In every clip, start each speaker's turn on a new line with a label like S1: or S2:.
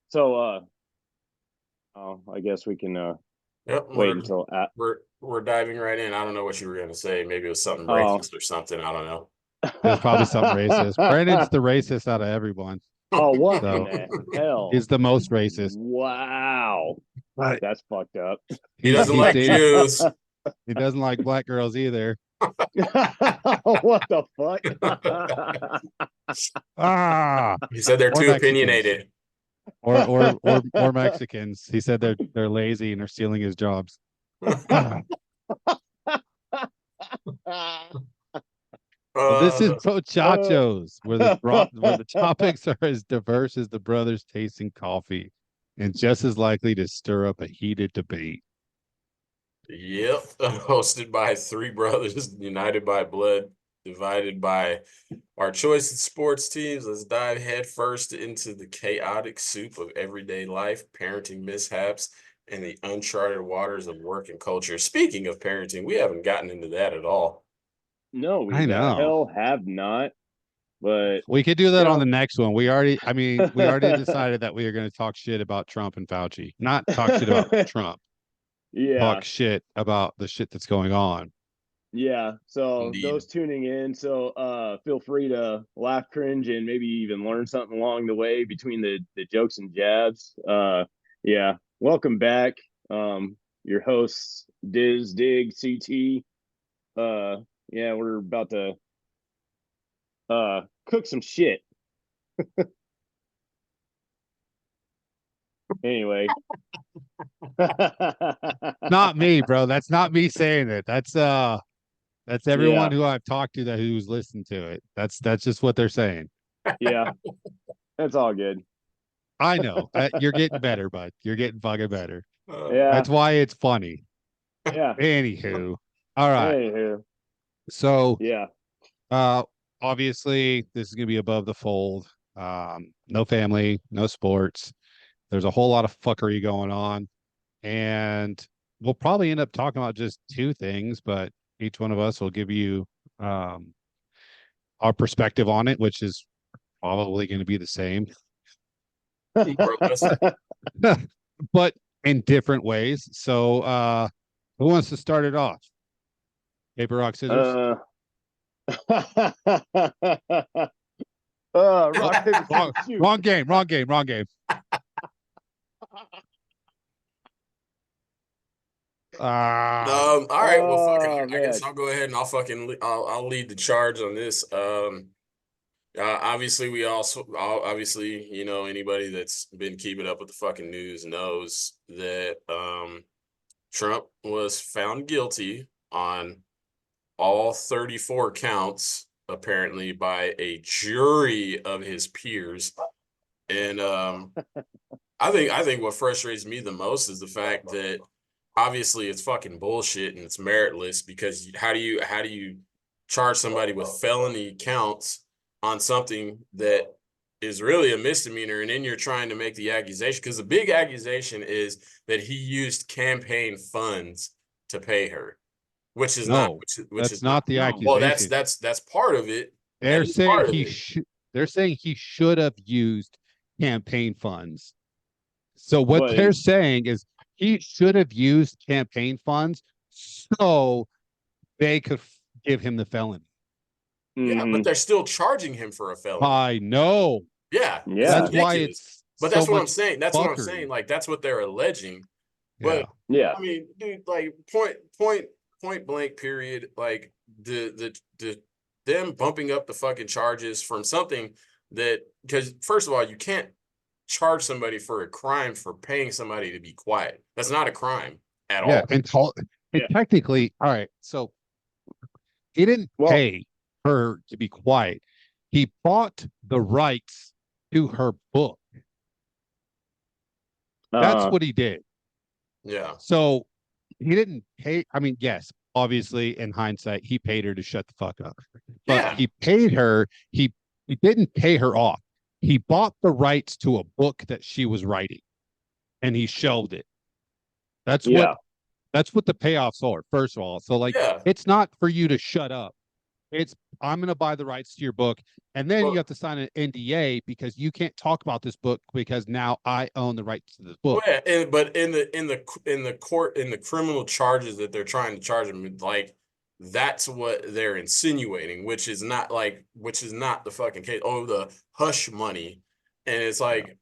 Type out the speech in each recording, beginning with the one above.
S1: So, oh, I guess we can
S2: Yep,
S1: wait
S2: we're
S1: until
S2: we're diving right in. I don't know what you were going to say. Maybe it was something
S1: oh
S2: racist or something. I don't know.
S3: It was probably something racist. Brandon's the racist out of everyone.
S1: oh what in
S3: So
S1: the hell?
S3: he's the most racist.
S1: Wow,
S3: But
S1: that's fucked up.
S2: He
S3: he
S2: doesn't
S3: he
S2: like
S3: stated
S2: Jews.
S3: he doesn't like black girls either.
S1: What the fuck?
S3: Ah,
S2: He said they're
S3: or
S2: too
S3: Mexicans.
S2: opinionated.
S3: Or Mexicans. He said they're lazy and they're stealing his jobs. Ah. Well, this is
S2: Uh,
S3: Brochachos, where the topics are as diverse as the brothers tasting coffee, and just as likely to stir up a heated debate.
S2: yep, hosted by three brothers, united by blood, divided by our choice of sports teams. Let's dive headfirst into the chaotic soup of everyday life, parenting mishaps, and the uncharted waters of work and culture. Speaking of parenting, we haven't gotten into that at all.
S1: No, we
S3: I
S1: the
S3: know.
S1: hell have not. But
S3: We could do
S1: you
S3: that on
S1: know,
S3: the next one. We already decided that we are going to talk shit about Trump and Fauci. Not talk shit about Trump.
S1: yeah,
S3: Talk shit about the shit that's going on.
S1: yeah. So
S2: Indeed.
S1: those tuning in, feel free to laugh, cringe, and maybe even learn something along the way between the jokes and jabs. Yeah. Welcome back. Your hosts Diz, Dig, CT. Yeah, we're about to cook some shit. Anyway.
S3: Not me, bro. That's not me saying it. That's
S1: Yeah,
S3: everyone who I've talked to that who's listened to it. That's just what they're saying.
S1: yeah. That's all good.
S3: I know. You're getting better, bud. You're getting fucking better.
S1: Yeah,
S3: That's why it's funny.
S1: yeah.
S3: Anywho, all right.
S1: Anywho,
S3: So,
S1: yeah.
S3: uh, obviously, this is gonna be above the fold. No family, no sports. There's a whole lot of fuckery going on, and we'll probably end up talking about just two things, but each one of us will give you um our perspective on it, which is probably going to be the same,
S2: More or less.
S3: but in different ways. So, who wants to start it off? Paper, rock, scissors.
S1: uh,
S3: Oh,
S1: rock, paper, scissors,
S3: wrong,
S1: shoot.
S3: wrong game. Wrong game. Wrong game.
S2: All right. Well, fuck it.
S1: Oh
S2: I guess
S1: man.
S2: I'll go ahead and I'll lead the charge on this. Obviously, obviously, anybody that's been keeping up with the fucking news knows that Trump was found guilty on all 34 counts, apparently by a jury of his peers. And I think what frustrates me the most is the fact that obviously it's fucking bullshit and it's meritless, because how do you charge somebody with felony counts on something that is really a misdemeanor, and then you're trying to make the accusation, because the big accusation is that he used campaign funds to pay her, which is not
S3: No,
S2: which
S3: that's
S2: is not.
S3: not the
S1: No.
S2: Well,
S3: accusation.
S2: that's part of it. That
S3: They're
S2: is
S3: saying
S2: part of
S3: he
S2: it.
S3: should. They're saying he should have used campaign funds. So what
S1: But
S3: they're saying is he should have used campaign funds so they could give him the felony.
S2: Yeah, but
S1: mm-hmm.
S2: they're still charging him for a felony.
S3: I know.
S2: Yeah, it's
S1: Yeah,
S3: That's why
S2: ridiculous.
S3: it's
S2: But
S3: so
S2: that's what I'm
S3: much
S2: saying. That's what I'm saying.
S3: fuckery.
S2: Like, that's what they're alleging.
S3: Yeah.
S2: But
S1: yeah,
S2: I mean, dude, like point blank period. Like the them bumping up the fucking charges from something that, because first of all, you can't charge somebody for a crime for paying somebody to be quiet. That's not a crime at
S3: Yeah.
S2: all.
S3: And
S1: yeah.
S3: technically, all right. So he didn't
S1: Well,
S3: pay her to be quiet. He bought the rights to her book. That's
S1: uh,
S3: what he did.
S2: Yeah.
S3: So he didn't pay. I mean, yes, obviously, in hindsight, he paid her to shut the fuck up. But
S2: Yeah.
S3: he paid her. He didn't pay her off. He bought the rights to a book that she was writing, and he shelved it. That's what
S1: yeah,
S3: that's what the payoffs are. First of all, so like
S2: Yeah.
S3: it's not for you to shut up. It's I'm going to buy the rights to your book, and then
S2: Well,
S3: you have to sign an NDA because you can't talk about this book because now I own the rights to this
S2: well,
S3: book.
S2: yeah, but in the court in the criminal charges that they're trying to charge him, like that's what they're insinuating, which is not the fucking case. Oh, the hush money, and it's
S3: Yeah.
S2: like,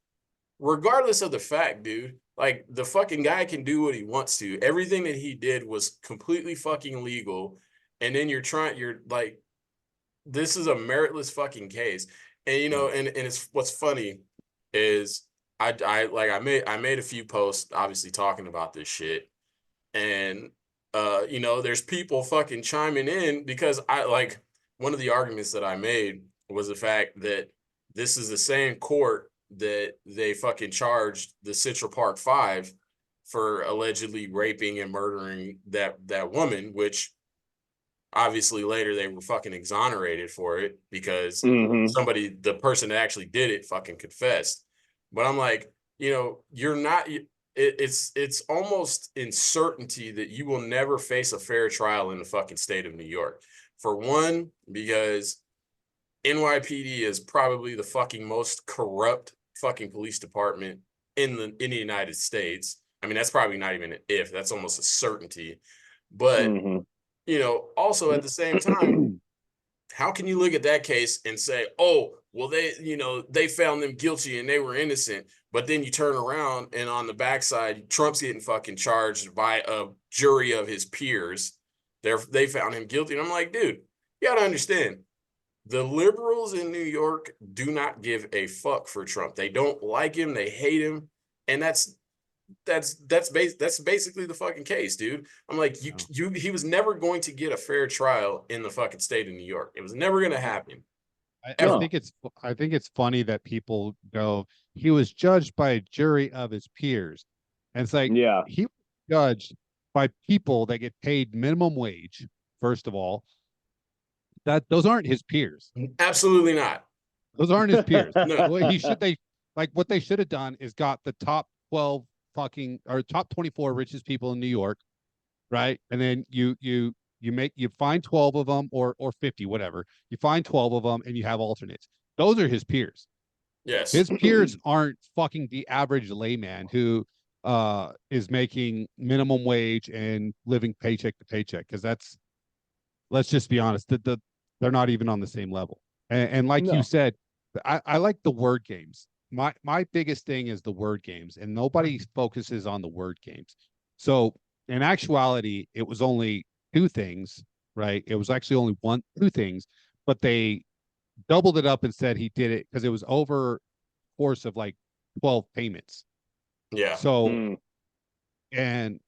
S2: regardless of the fact, dude, like the fucking guy can do what he wants to. Everything that he did was completely fucking legal, and then you're like, this is a meritless fucking case. And and it's what's funny is I made a few posts obviously talking about this shit. And there's people fucking chiming in because I like one of the arguments that I made was the fact that this is the same court that they fucking charged the Central Park Five for allegedly raping and murdering that woman, which obviously later they were fucking exonerated for it because
S1: Mm-hmm.
S2: the person that actually did it fucking confessed. But I'm like, you're not it's almost in certainty that you will never face a fair trial in the fucking state of New York. For one, because NYPD is probably the fucking most corrupt fucking police department in the United States. I mean, that's probably not even an if, that's almost a certainty. But
S1: Mm-hmm.
S2: also at the same time, how can you look at that case and say, oh, well, they found them guilty and they were innocent, but then you turn around and on the backside, Trump's getting fucking charged by a jury of his peers. They found him guilty. And I'm like, dude, you gotta understand, the liberals in New York do not give a fuck for Trump. They don't like him, they hate him, and that's basically the fucking case, dude. I'm like, he was never going to get a fair trial in the fucking state of New York. It was never going to happen.
S3: I
S2: Ever.
S3: think it's funny that people go, he was judged by a jury of his peers. And it's like
S1: Yeah.
S3: he was judged by people that get paid minimum wage, first of all. That those aren't his peers.
S2: Absolutely not.
S3: Those aren't his peers.
S2: No.
S3: What they should have done is got the top 12 fucking or top 24 richest people in New York, right? And then you find 12 of them or 50, whatever. You find 12 of them and you have alternates. Those are his peers.
S2: Yes.
S3: His peers aren't fucking the average layman who is making minimum wage and living paycheck to paycheck, because let's just be honest, they're not even on the same level. And like you
S1: No.
S3: said, I like the word games. My biggest thing is the word games, and nobody focuses on the word games. So in actuality, it was only two things, right? It was actually only two things, but they doubled it up and said he did it because it was over course of like 12 payments.
S2: Yeah.
S3: So,
S1: Mm.
S3: and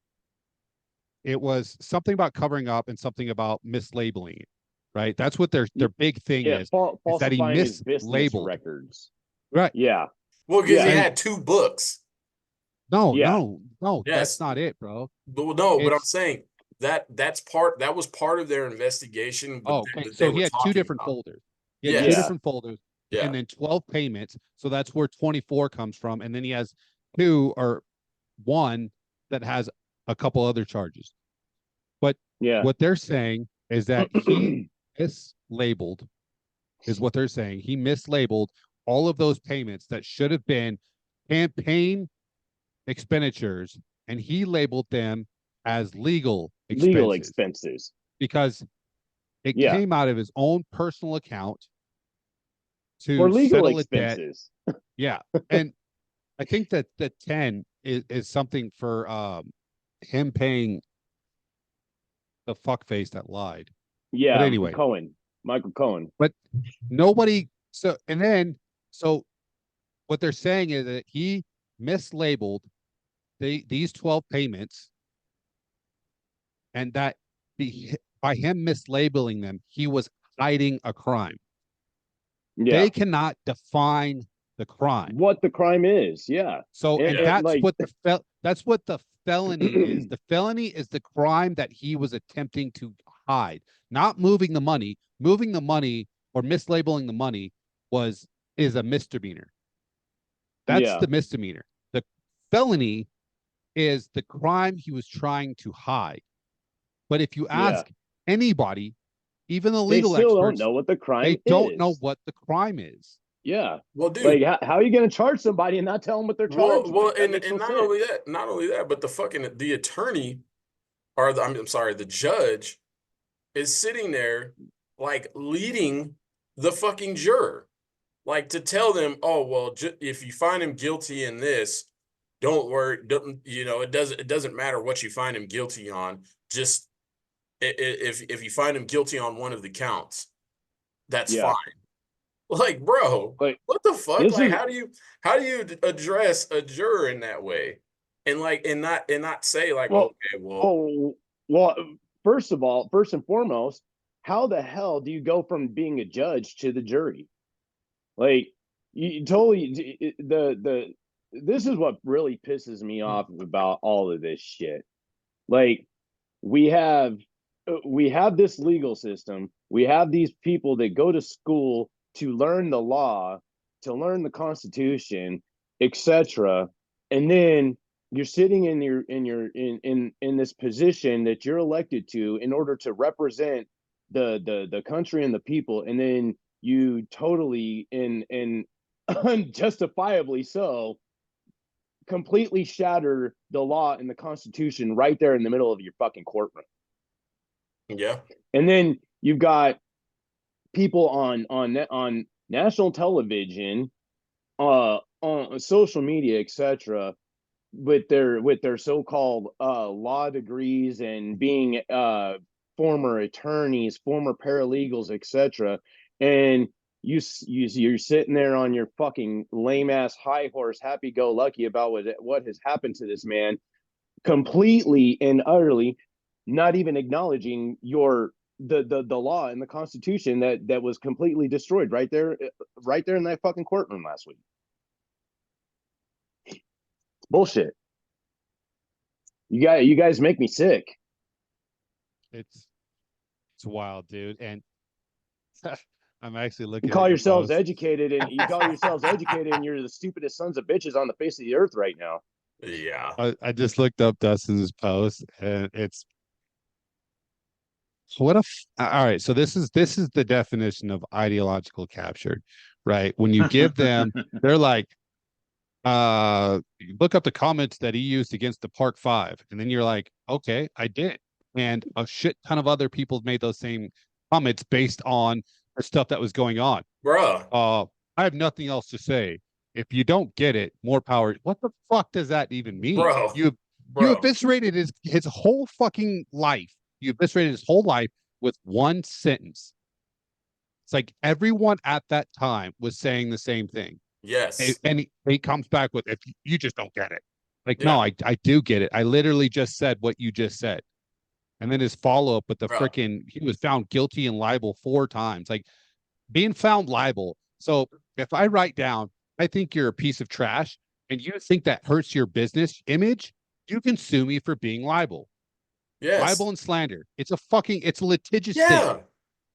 S3: it was something about covering up and something about mislabeling it, right? That's what their big thing
S1: Yeah.
S3: is that he
S1: Falsifying his business
S3: mislabeled.
S1: records.
S3: Right.
S1: Yeah.
S2: Well, because he
S1: Yeah.
S2: had two books.
S1: Yeah.
S3: No,
S2: Yes.
S3: that's not it, bro.
S2: But no, but I'm
S3: It's
S2: saying that was part of their investigation. But
S3: okay.
S2: that
S3: So
S2: they
S3: he
S2: were
S3: had two
S2: talking
S3: different
S2: about.
S3: folders. He had two
S2: Yes.
S3: different folders,
S2: Yeah.
S3: and then 12 payments. So that's where 24 comes from. And then he has two or one that has a couple other charges. But
S1: Yeah.
S3: what they're saying is that he mislabeled, is what they're saying. He mislabeled all of those payments that should have been campaign expenditures, and he labeled them as legal
S1: Legal
S3: expenses
S1: expenses.
S3: because it
S1: Yeah.
S3: came out of his own personal account
S1: For
S3: to
S1: legal
S3: settle a debt.
S1: expenses.
S3: Yeah. And I think that the 10 is something for him paying the fuckface that lied. But
S1: Yeah.
S3: anyway,
S1: Michael Cohen.
S3: but nobody. So what they're saying is that he mislabeled these 12 payments, and that by him mislabeling them, he was hiding a crime.
S1: Yeah.
S3: They cannot define the crime.
S1: What the crime is. Yeah.
S3: So, and that's
S1: like,
S3: what the felony is. The felony is the crime that he was attempting to hide, not moving the money. Moving the money or mislabeling the money is a misdemeanor. That's
S1: yeah.
S3: the misdemeanor. The felony is the crime he was trying to hide. But if you
S1: Yeah.
S3: ask anybody Even the
S1: They
S3: legal
S1: still don't
S3: experts,
S1: know what the crime
S3: they don't know
S1: is.
S3: what the crime is.
S1: Yeah.
S2: Well,
S1: Like,
S2: dude.
S1: how are you going to charge somebody and not tell them what they're charged
S2: Well,
S1: with? That makes
S2: and
S1: no sense.
S2: not only that, but the attorney or I'm sorry, the judge is sitting there like leading the fucking juror, like to tell them, oh well, if you find him guilty in this, don't worry, don't, it doesn't matter what you find him guilty on. Just if you find him guilty on one of the counts, that's
S1: Yeah.
S2: fine. Like, bro,
S1: Like,
S2: what the fuck?
S1: this
S2: Like,
S1: is,
S2: how do you address a juror in that way? And like and not say like,
S1: well,
S2: okay, well,
S1: oh, well, first of all, first and foremost, how the hell do you go from being a judge to the jury? Like, you totally, this is what really pisses me off about all of this shit. Like, we have we have this legal system. We have these people that go to school to learn the law, to learn the Constitution, etc. And then you're sitting in this position that you're elected to in order to represent the country and the people, and then you totally and unjustifiably so completely shatter the law and the Constitution right there in the middle of your fucking courtroom.
S2: yeah,
S1: And then you've got people on national television, on social media, etc., with their so-called law degrees and being former attorneys, former paralegals, etc., and you're sitting there on your fucking lame ass high horse, happy go lucky about what has happened to this man, completely and utterly not even acknowledging the law and the Constitution that was completely destroyed right there in that fucking courtroom last week. Bullshit. You guys make me sick.
S3: It's wild, dude. And I'm actually
S1: You
S3: looking at
S1: call
S3: your
S1: yourselves
S3: post.
S1: educated, and you're the stupidest sons of bitches on the face of the earth right now.
S2: yeah,
S3: I just looked up Dustin's post, and it's all right. So this is the definition of ideological capture, right? When you give them, they're like, look up the comments that he used against the Park Five, and then you're like, okay, I did, and a shit ton of other people made those same comments based on the stuff that was going on.
S2: bruh,
S3: I have nothing else to say. If you don't get it, more power. What the fuck does that even mean?
S2: bro,
S3: You
S2: bro,
S3: eviscerated his whole fucking life. You eviscerated his whole life with one sentence. It's like everyone at that time was saying the same thing.
S2: yes,
S3: And he comes back with, if you just don't get it. Like,
S2: yeah,
S3: no, I do get it. I literally just said what you just said. And then his follow up with the
S2: bro,
S3: freaking, he was found guilty and liable 4 times. Like, being found liable. So if I write down, I think you're a piece of trash, and you think that hurts your business image, you can sue me for being liable.
S2: yes,
S3: Libel and slander. It's a litigious thing.
S2: yeah.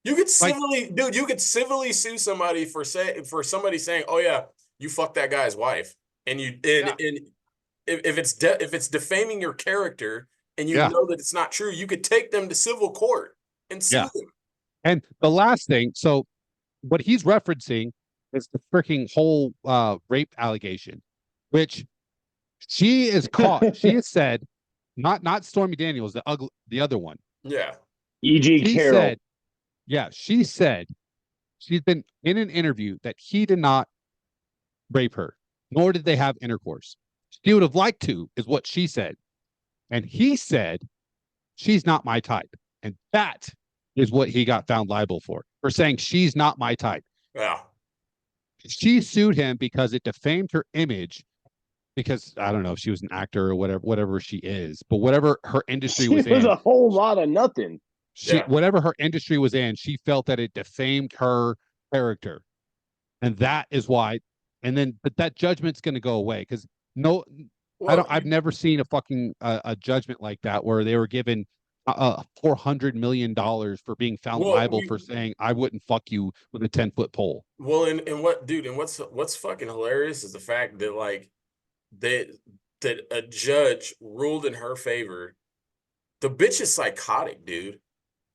S2: You could
S3: Like,
S2: civilly, dude. You could civilly sue somebody for somebody saying, "Oh yeah, you fucked that guy's wife," and
S3: yeah,
S2: if it's defaming your character and you
S3: yeah,
S2: know that it's not true, you could take them to civil court and sue
S3: yeah.
S2: them.
S3: And the last thing, so what he's referencing is the freaking whole rape allegation, which she is caught. She has said, not Stormy Daniels, the other one.
S2: Yeah,
S1: E.G.
S3: She
S1: Carroll.
S3: said, yeah, she said she's been in an interview that he did not rape her, nor did they have intercourse. She would have liked to, is what she said. And he said, she's not my type. And that is what he got found liable for saying she's not my type.
S2: yeah.
S3: She sued him because it defamed her image. Because I don't know if she was an actor or whatever she is, but whatever her industry
S1: She
S3: was
S1: was
S3: in,
S1: a whole lot of nothing.
S2: Yeah.
S3: whatever her industry was in, she felt that it defamed her character. And that is why, and then, but that judgment's going to go away because no,
S2: Well,
S3: I've never seen a fucking a judgment like that where they were given $400 million for being found
S2: well,
S3: liable for saying I wouldn't fuck you with a 10-foot pole.
S2: well, and what, dude, and what's fucking hilarious is the fact that like that that a judge ruled in her favor. The bitch is psychotic, dude.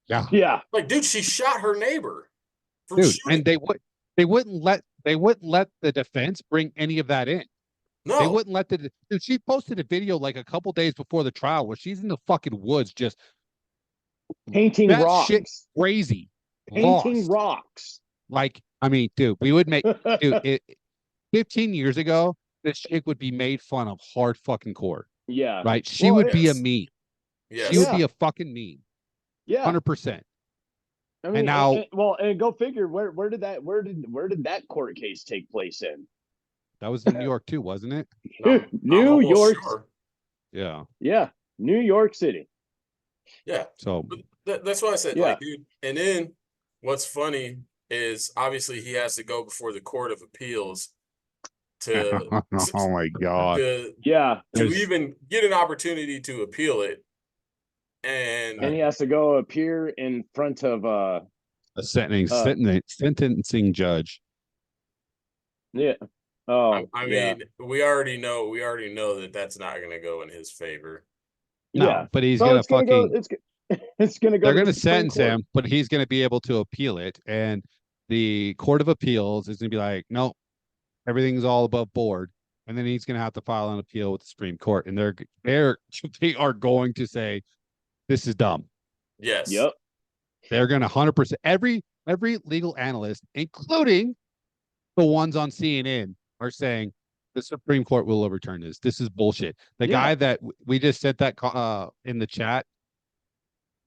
S1: Yeah.
S2: Like, dude, she shot her neighbor from
S3: dude,
S2: shooting.
S3: and they wouldn't let the defense bring any of that in. They
S2: No.
S3: wouldn't let the dude, she posted a video like a couple days before the trial where she's in the fucking woods just
S1: Painting
S3: that shit
S1: rocks.
S3: crazy,
S1: Painting
S3: lost.
S1: rocks.
S3: Like, I mean, dude, we would make dude it 15 years ago, this chick would be made fun of hard fucking court,
S1: Yeah.
S3: right? She
S1: Well,
S3: would be a
S2: Yes.
S3: meme. She would
S2: Yes.
S1: yeah.
S3: be a fucking meme,
S1: Yeah.
S3: 100%.
S1: I
S3: And
S1: mean,
S3: now
S1: and go figure where did that court case take place in?
S3: that was in New York too, wasn't it?
S2: I'm
S1: New
S2: almost
S1: York.
S2: sure.
S3: Yeah.
S1: Yeah. New York City.
S2: Yeah.
S3: So
S2: But that's why I said,
S1: Yeah.
S2: like, dude. And then what's funny is obviously he has to go before the Court of Appeals to
S3: oh my god.
S1: Yeah.
S2: to even get an opportunity to appeal it.
S1: And he
S2: And
S1: has to go appear in front of
S3: a sentencing judge.
S1: yeah. Oh,
S2: I
S1: yeah.
S2: mean, we already know that that's not going to go in his favor.
S3: No,
S1: Yeah.
S3: but he's
S1: So
S3: gonna
S1: it's gonna go.
S3: fucking
S1: It's gonna go
S3: they're
S1: to the
S3: gonna
S1: Supreme
S3: sentence
S1: Court.
S3: him, but he's gonna be able to appeal it. And the Court of Appeals is gonna be like, no, everything's all above board. And then he's gonna have to file an appeal with the Supreme Court. And they are going to say, this is dumb.
S2: Yes.
S1: Yep.
S3: They're gonna 100% every legal analyst, including the ones on CNN, are saying the Supreme Court will overturn this. This is bullshit. The guy that we just said that in the chat,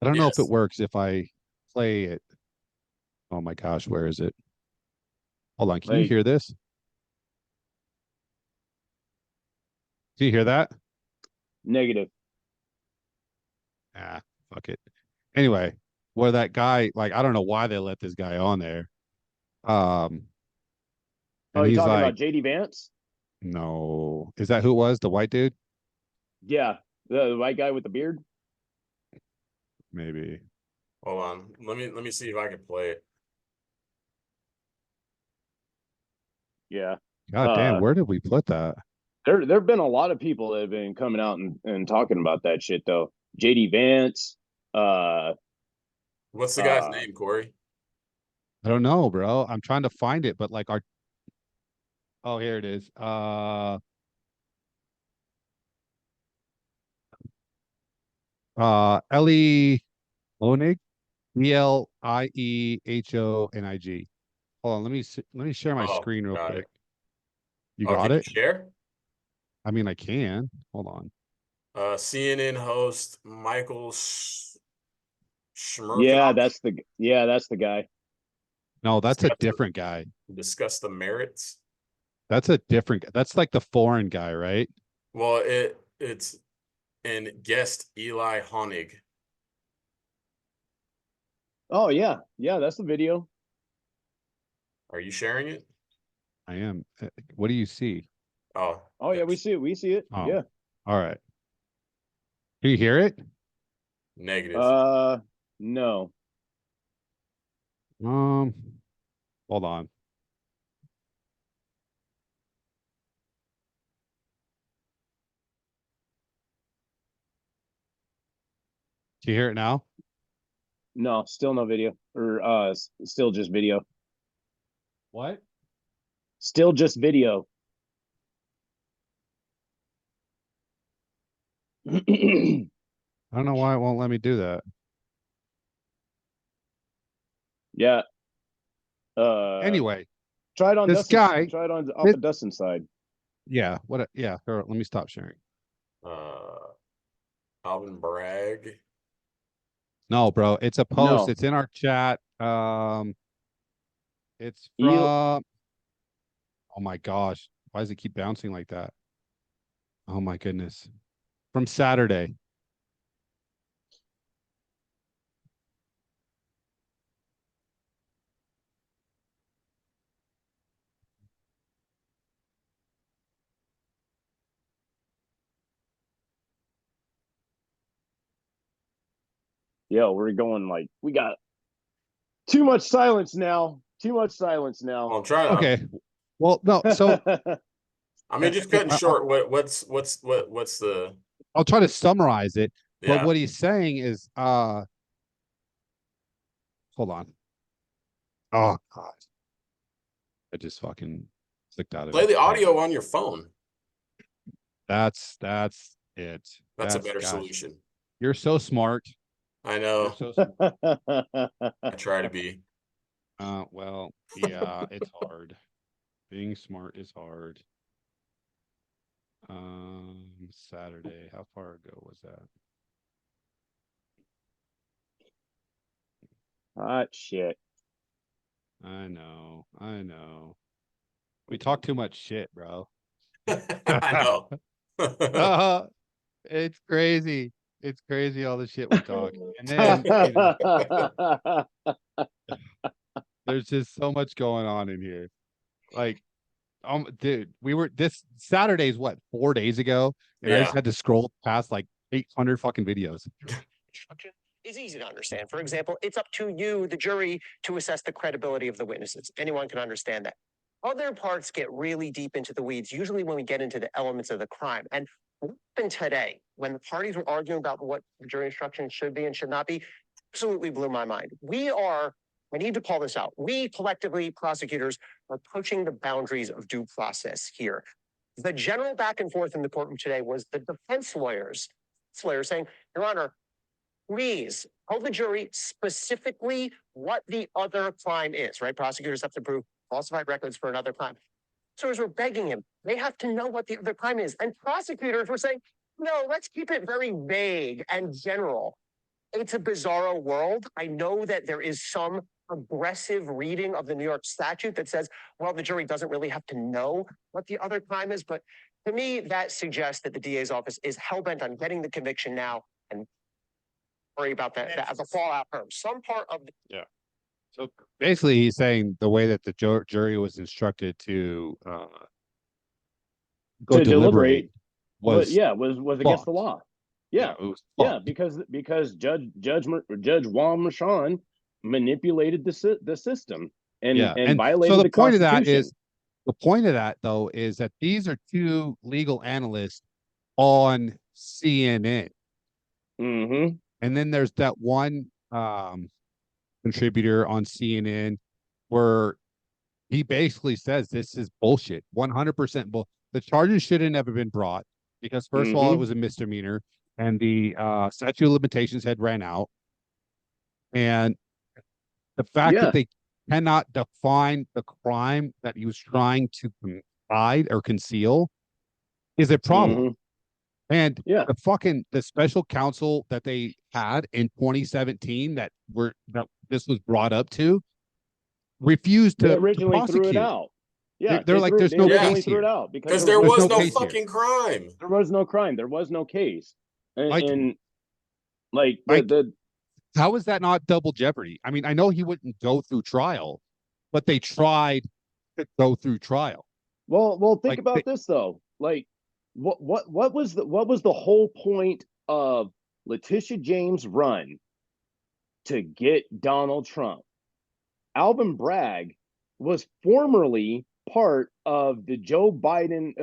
S3: I don't know if it
S2: Yes.
S3: works if I play it. Oh my gosh, where is it? Hold on, can you hear this? Do you hear that?
S1: Negative.
S3: Ah, fuck it. Anyway, where that guy, like, I don't know why they let this guy on there.
S1: Oh,
S3: And
S1: you
S3: he's
S1: talking
S3: like,
S1: about JD Vance?
S3: no, is that who it was? The white dude?
S1: Yeah, the white guy with the beard.
S3: Maybe.
S2: Hold on. Let me see if I can play it.
S1: Yeah.
S3: God damn, where did we put that?
S1: There've been a lot of people that have been coming out and talking about that shit though. JD Vance.
S2: What's the guy's name, Corey?
S3: I don't know, bro. I'm trying to find it, but like oh, here it is. Ellie Honig, Eliehonig. Hold on, let me share my screen real quick. You got
S2: can
S3: it?
S2: you share?
S3: I mean, I can. Hold on.
S2: CNN host Michael Schmerkoff.
S1: Yeah, that's the guy.
S3: No, that's a different guy.
S2: Discuss the merits.
S3: That's a different. That's like the foreign guy, right?
S2: Well, it's and guest Eli Honig.
S1: Oh yeah, that's the video.
S2: Are you sharing it?
S3: I am. What do you see?
S2: Oh
S1: yeah, we see it. We see it.
S3: Oh,
S1: yeah.
S3: All right. Can you hear it?
S2: Negative.
S1: No.
S3: Hold on. Do you hear it now?
S1: No, still no video. Or still just video.
S3: What?
S1: Still just video.
S3: I don't know why it won't let me do that.
S1: Yeah.
S3: Anyway,
S1: try it on
S3: this guy.
S1: Try it on off of Dustin's side.
S3: Yeah. What? Yeah. Let me stop sharing.
S2: Alvin Bragg.
S3: No, bro. It's a post.
S1: No.
S3: It's in our chat. It's from. Oh my gosh. Why does it keep bouncing like that? Oh my goodness. From Saturday.
S1: Yeah, we're going like we got too much silence now. Too much silence now.
S2: Well, I'm trying.
S3: Okay. Well, no. So
S2: I mean, just cutting short. What's the?
S3: I'll try to summarize it.
S2: Yeah.
S3: But what he's saying is, Hold on. Oh God. I just fucking clicked out of
S2: Play
S3: it.
S2: the audio on your phone.
S3: That's it.
S2: That's a better
S3: gosh.
S2: solution.
S3: You're so smart.
S2: I
S3: You're
S2: know.
S3: so smart.
S2: I try to be.
S3: Well, yeah, it's hard. Being smart is hard. Saturday. How far ago was that?
S1: Hot shit.
S3: I know. We talk too much shit, bro.
S2: I know.
S3: It's crazy. It's crazy all the shit we talk. And then, there's just so much going on in here. Like, dude, this Saturday's what, 4 days ago? And I just
S2: Yeah.
S3: had to scroll past like 800 fucking videos.
S4: Instruction is easy to understand. For example, it's up to you, the jury, to assess the credibility of the witnesses. Anyone can understand that. Other parts get really deep into the weeds, usually when we get into the elements of the crime. And what happened today, when the parties were arguing about what the jury instruction should be and should not be, absolutely blew my mind. I need to call this out. We collectively, prosecutors, are pushing the boundaries of due process here. The general back and forth in the courtroom today was the defense lawyers saying, Your Honor, please tell the jury specifically what the other crime is, right? Prosecutors have to prove falsified records for another crime. Officers were begging him. They have to know what the other crime is. And prosecutors were saying, no, let's keep it very vague and general. It's a bizarro world. I know that there is some aggressive reading of the New York statute that says, well, the jury doesn't really have to know what the other crime is. But to me, that suggests that the DA's office is hell-bent on getting the conviction now and worry about that as a fallout from some part of the.
S3: Yeah. So basically, he's saying the way that the jury was instructed to go
S1: To deliberate
S3: was
S1: against the law. Yeah,
S3: it was
S1: because Judge Juan Merchan manipulated the system and violated
S3: so
S1: the Constitution.
S3: The point of that though is that these are two legal analysts on CNN,
S1: Mm-hmm.
S3: and then there's that one contributor on CNN where he basically says this is bullshit, 100% bull. The charges shouldn't have been brought because first of all, it was a misdemeanor and the statute of limitations had ran out. And the fact that they cannot define the crime that he was trying to hide or conceal is a problem. And the special counsel that they had in 2017 that this was brought up to refused to
S1: originally
S3: prosecute.
S1: Threw it out. Yeah,
S3: they're like, there's no case
S1: threw
S3: here.
S1: it out
S2: because there was no fucking crime.
S1: There was no crime. There was no case. And
S3: how is that not double jeopardy? I mean, I know he wouldn't go through trial, but they tried to go through trial.
S1: Well, think about this though. Like, what was the whole point of Letitia James' run to get Donald Trump? Alvin Bragg was formerly part of Joe Biden's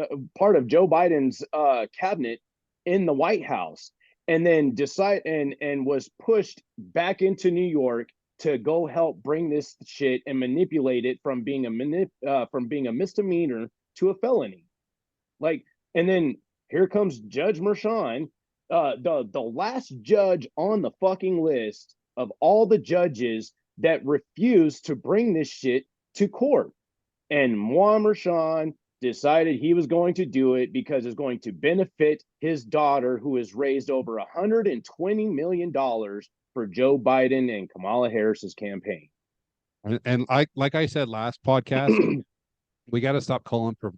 S1: cabinet in the White House, and then was pushed back into New York to go help bring this shit and manipulate it from being a misdemeanor to a felony. Like, and then here comes Judge Merchan, the last judge on the fucking list of all the judges that refused to bring this shit to court. And Juan Merchan decided he was going to do it because it's going to benefit his daughter, who has raised over $120 million for Joe Biden and Kamala Harris's campaign.
S3: And like I said last podcast, we got to stop calling for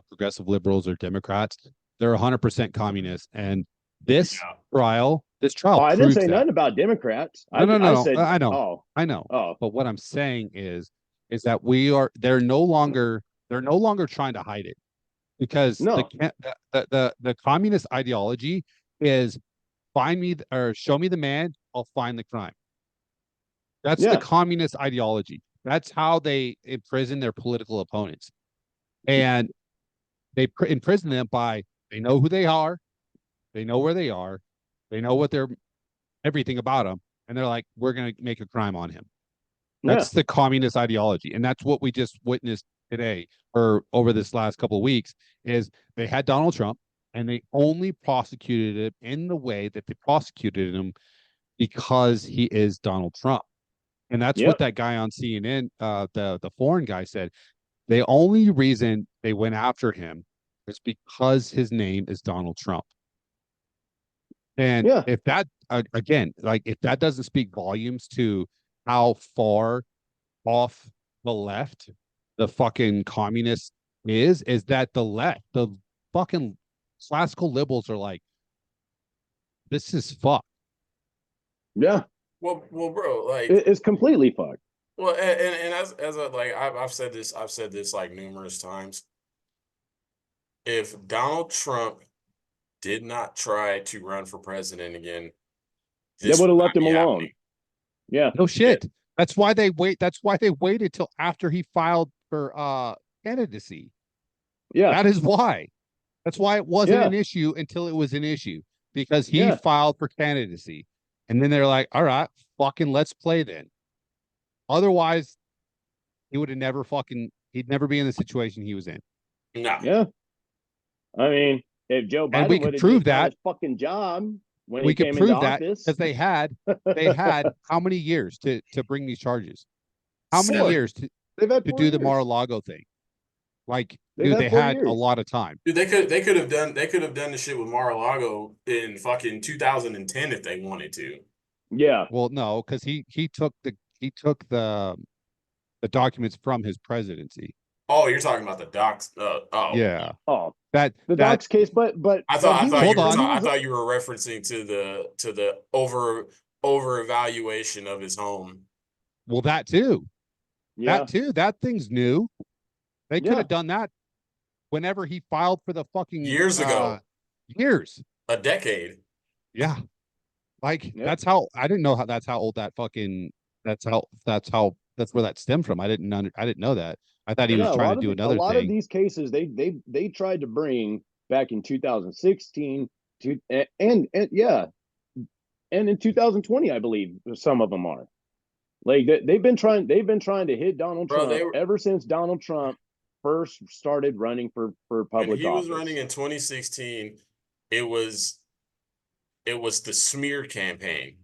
S3: progressive liberals or Democrats. They're 100% communists. And this trial. Oh,
S1: I didn't say nothing about Democrats.
S3: No.
S1: I said,
S3: I know.
S1: Oh,
S3: I know.
S1: Oh,
S3: but what I'm saying is that they're no longer trying to hide it, because the communist ideology is find me or show me the man, I'll find the crime. That's the communist ideology. That's how they imprison their political opponents, and they imprison them by they know who they are, they know where they are, they know what they're everything about them, and they're like, we're going to make a crime on him. That's the communist ideology. And that's what we just witnessed today or over this last couple of weeks is they had Donald Trump and they only prosecuted him in the way that they prosecuted him because he is Donald Trump. And that's what that guy on CNN, the foreign guy said. The only reason they went after him is because his name is Donald Trump. And if that, again, like if that doesn't speak volumes to how far off the left the fucking communist is that the fucking classical liberals are like, this is fucked.
S1: Yeah.
S2: Well, bro, like
S1: it's completely fucked.
S2: Well, and as a, like I've said this like numerous times. If Donald Trump did not try to run for president again,
S1: they would have left him alone. Yeah.
S3: No shit. That's why they waited till after he filed for candidacy.
S1: Yeah.
S3: That is why. That's why it wasn't an issue until it was an issue because he filed for candidacy. And then they're like, all right, fucking let's play then. Otherwise, he would have never he'd never be in the situation he was in.
S2: No.
S1: Yeah. I mean, if Joe Biden would have prove that his fucking job when he came into office,
S3: because they had how many years to bring these charges? How many years to do the Mar-a-Lago thing? Like, dude, they had a lot of time.
S2: Dude, they could have done the shit with Mar-a-Lago in fucking 2010 if they wanted to.
S1: Yeah.
S3: Well, no, because he took the documents from his presidency.
S2: Oh, you're talking about the docs.
S3: Yeah.
S1: Oh, the docs case, but
S2: I thought you were referencing to the over evaluation of his home.
S3: Well, that too. Yeah. That too. That thing's new. They could have done that whenever he filed for the fucking
S2: years ago.
S3: A
S2: decade.
S3: Yeah. Like that's how I didn't know how that's how old that fucking that's where that stemmed from. I didn't know that. I thought he was trying to do another thing. A lot of
S1: these cases they tried to bring back in 2016 and in 2020, I believe some of them are. Like they've been trying to hit Donald Trump ever since Donald Trump first started running for public office.
S2: When he was running in 2016, it was the smear campaign.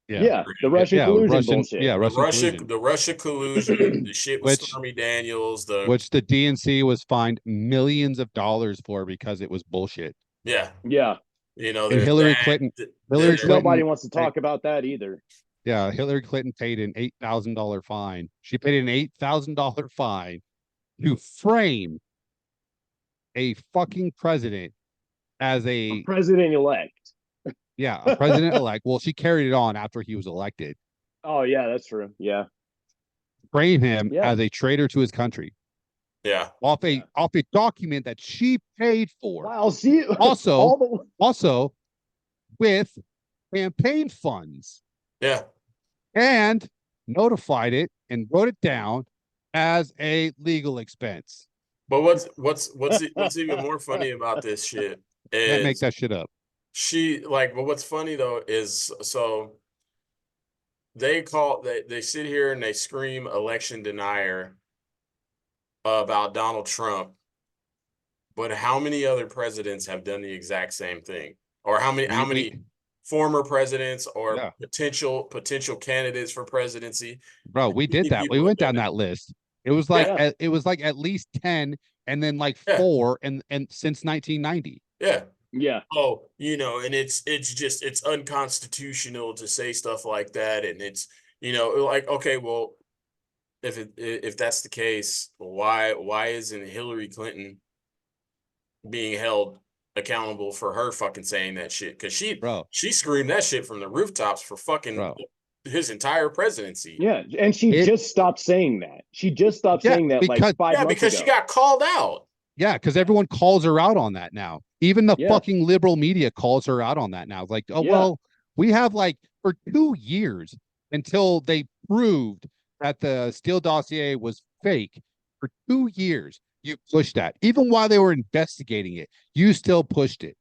S1: Yeah, the Russian collusion bullshit.
S3: Yeah,
S2: the Russia collusion, the shit with Stormy Daniels,
S3: which the DNC was fined millions of dollars for because it was bullshit.
S2: Yeah. You know,
S3: and Hillary Clinton.
S1: Nobody wants to talk about that either.
S3: Yeah, Hillary Clinton paid an $8,000 fine. She paid an $8,000 fine to frame a fucking president as a
S1: president-elect.
S3: Yeah, a president-elect. Well, she carried it on after he was elected.
S1: Oh, yeah, that's true. Yeah.
S3: Frame him as a traitor to his country.
S2: Yeah.
S3: Off a document that she paid for.
S1: Wow, see
S3: also with campaign funds.
S2: Yeah.
S3: And notified it and wrote it down as a legal expense.
S2: But what's even more funny about this shit is
S3: can't make that shit up.
S2: But what's funny though is so they sit here and they scream election denier about Donald Trump, but how many other presidents have done the exact same thing? Or how many former presidents or potential candidates for presidency?
S3: Bro, we did that. We went down that list. It was like at least 10 and then like 4 and since 1990.
S2: Yeah.
S1: Yeah.
S2: Oh, and it's unconstitutional to say stuff like that. And it's, like, okay, well, if that's the case, why isn't Hillary Clinton being held accountable for her fucking saying that shit? Because she screamed that shit from the rooftops for fucking his entire presidency.
S1: Yeah, and she just stopped saying that. She just stopped saying that like 5 months ago.
S2: Because she got called out.
S3: Yeah, because everyone calls her out on that now. Even the fucking liberal media calls her out on that now. It's like, well, we have like for 2 years until they proved that the Steele dossier was fake. For 2 years, you pushed that. Even while they were investigating it, you still pushed it.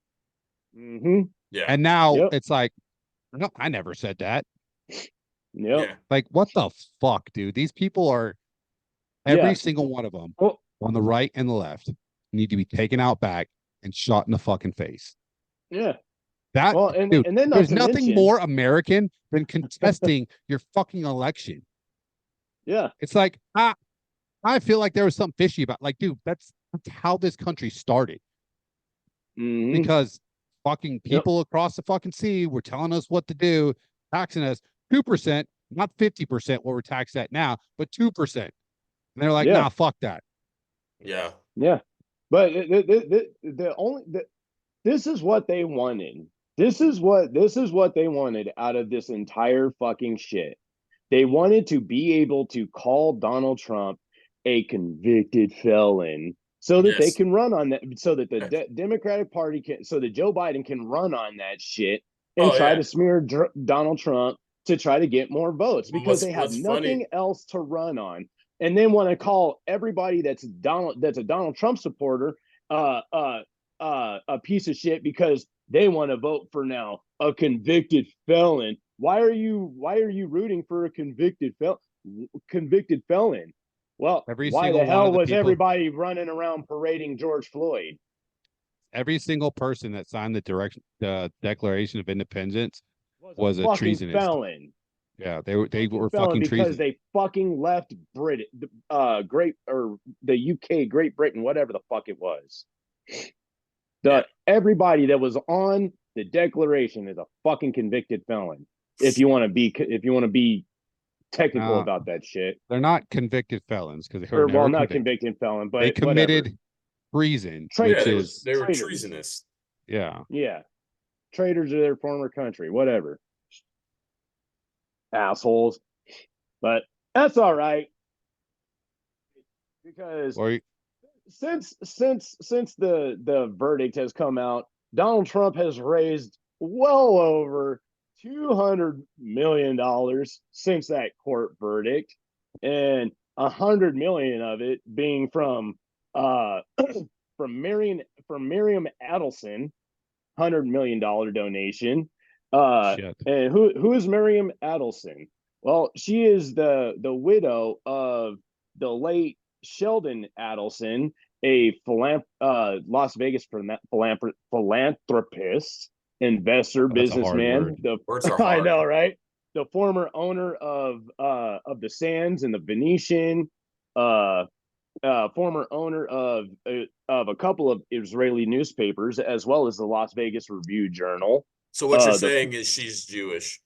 S1: Mm-hmm.
S2: Yeah.
S3: And now it's like, no, I never said that.
S1: Yep.
S2: Yeah.
S3: Like, what the fuck, dude? These people are every single one of them
S1: Well,
S3: on the right and the left need to be taken out back and shot in the fucking face.
S1: yeah.
S3: That
S1: Well,
S3: dude,
S1: and then not
S3: there's
S1: to
S3: nothing
S1: mention,
S3: more American than contesting your fucking election.
S1: yeah.
S3: It's like, I feel like there was something fishy about like, dude, that's how this country started.
S1: Mhm.
S3: Because fucking
S1: Yep.
S3: people across the fucking sea were telling us what to do, taxing us 2%, not 50% what we're taxed at now, but 2%. And they're like,
S1: Yeah.
S3: nah, fuck that.
S2: Yeah.
S1: Yeah. But this is what they wanted. This is what they wanted out of this entire fucking shit. They wanted to be able to call Donald Trump a convicted felon so that they
S2: Yes.
S1: can run on that, so that the
S2: Yes.
S1: Democratic Party can, so that Joe Biden can run on that shit and
S2: Oh,
S1: try
S2: yeah.
S1: to smear Donald Trump to try to get more votes
S2: Well,
S1: because they have
S2: what's
S1: nothing
S2: funny?
S1: else to run on, and then want to call everybody that's a Donald Trump supporter a piece of shit because they want to vote for now a convicted felon. Why are you rooting for a convicted felon? Well,
S3: Every
S1: why
S3: single
S1: the
S3: one
S1: hell
S3: of the
S1: was
S3: people,
S1: everybody running around parading George Floyd?
S3: every single person that signed the Declaration of Independence was a
S1: Fucking
S3: treasonist.
S1: felon.
S3: Yeah, they were
S1: Felon
S3: fucking
S1: because
S3: treason.
S1: they fucking left Great or the UK, Great Britain, whatever the fuck it was. Everybody that was on the Declaration is a fucking convicted felon. If you want to be technical about that shit,
S3: They're not convicted felons because they were
S1: well,
S3: never
S1: not
S3: convicted.
S1: convicted felon, but
S3: They committed
S1: whatever.
S3: treason,
S2: Yeah,
S3: which is
S2: they were
S1: traitors.
S2: treasonous.
S3: yeah.
S1: Traitors to their former country, whatever. Assholes. But that's all right because
S3: Or
S1: since the verdict has come out, Donald Trump has raised well over $200 million since that court verdict, and $100 million of it being from Miriam Adelson, $100 million donation.
S3: shit.
S1: And who is Miriam Adelson? Well, she is the widow of the late Sheldon Adelson, a Las Vegas philanthropist, investor,
S3: That's a hard
S1: businessman.
S3: word.
S2: Words are
S1: I
S2: hard.
S1: know, right? The former owner of the Sands and the Venetian, former owner of a couple of Israeli newspapers, as well as the Las Vegas Review Journal.
S2: So what you're saying is she's Jewish.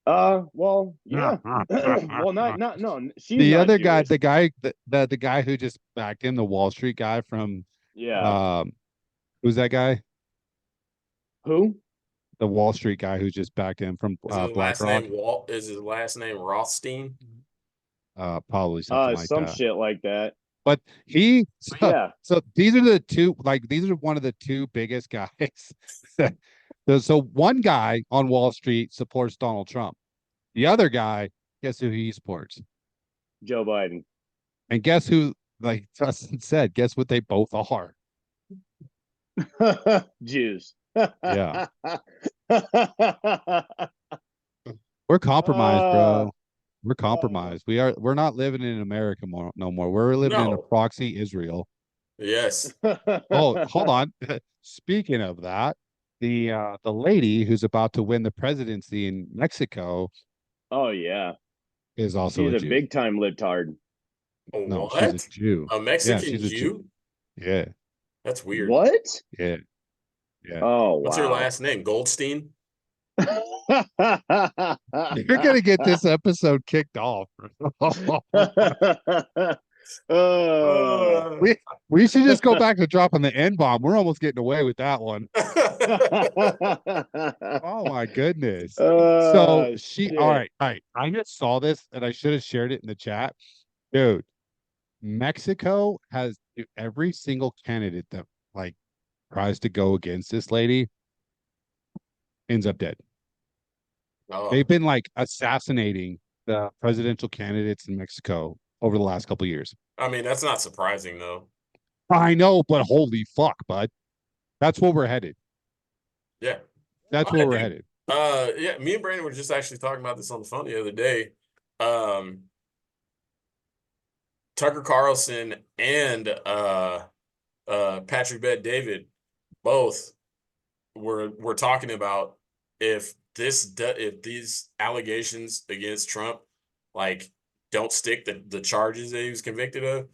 S1: Well, yeah. Well, no. She's
S3: The
S1: not
S3: other
S1: Jewish.
S3: guy, the guy who just backed in, the Wall Street guy from
S1: Yeah.
S3: Who's that guy?
S1: Who?
S3: The Wall Street guy who just backed in from
S2: Is his last
S3: BlackRock.
S2: name Walt? Is his last name Rothstein?
S3: Probably something like
S1: Some
S3: that.
S1: shit like that.
S3: But
S1: Yeah.
S3: So these are the two, like these are one of the two biggest guys. So one guy on Wall Street supports Donald Trump. The other guy, guess who he supports?
S1: Joe Biden.
S3: And guess who, like Justin said, guess what they both are?
S1: Jews.
S3: Yeah. We're compromised, bro. We're compromised. We're not living in America no more. We're living in a proxy Israel.
S2: Yes.
S3: Oh, hold on. Speaking of that, the lady who's about to win the presidency in Mexico.
S1: Oh yeah.
S3: Is also
S1: she's
S3: a
S1: a
S3: Jew.
S1: big time libtard.
S3: No,
S2: what?
S3: she's a Jew.
S2: A Mexican
S3: she's a
S2: Jew?
S3: Yeah.
S2: That's weird.
S1: What?
S3: Yeah. Yeah.
S1: Oh, wow.
S2: What's her last name? Goldstein?
S3: You're gonna get this episode kicked off. we should just go back to dropping the N-bomb. We're almost getting away with that one. Oh my goodness. So
S1: shit.
S3: all right. I just saw this and I should have shared it in the chat. Dude, Mexico has every single candidate that like tries to go against this lady ends up dead.
S2: Oh.
S3: They've been like assassinating the presidential candidates in Mexico over the last couple of years.
S2: I mean, that's not surprising though.
S3: I know, but holy fuck, bud. That's where we're headed.
S2: Yeah.
S3: That's where we're headed.
S2: Yeah, me and Brandon were just actually talking about this on the phone the other day. Tucker Carlson and Patrick Bet David both were talking about if these allegations against Trump like don't stick the charges that he was convicted of,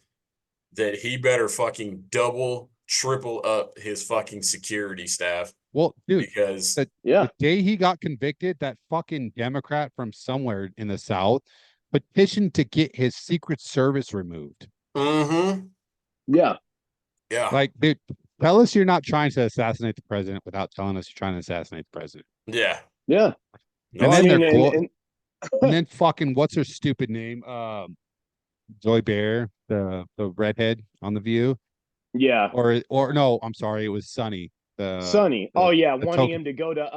S2: that he better fucking double, triple up his fucking security staff.
S3: Well, dude,
S2: because
S3: the day he got convicted, that fucking Democrat from somewhere in the South petitioned to get his Secret Service removed.
S1: Yeah.
S3: Like, dude, tell us you're not trying to assassinate the president without telling us you're trying to assassinate the president.
S2: Yeah.
S3: And then and then fucking what's her stupid name? Joy Bear, the redhead on The View.
S1: Yeah.
S3: Or no, I'm sorry, it was Sunny.
S1: Sunny. Wanting him to go to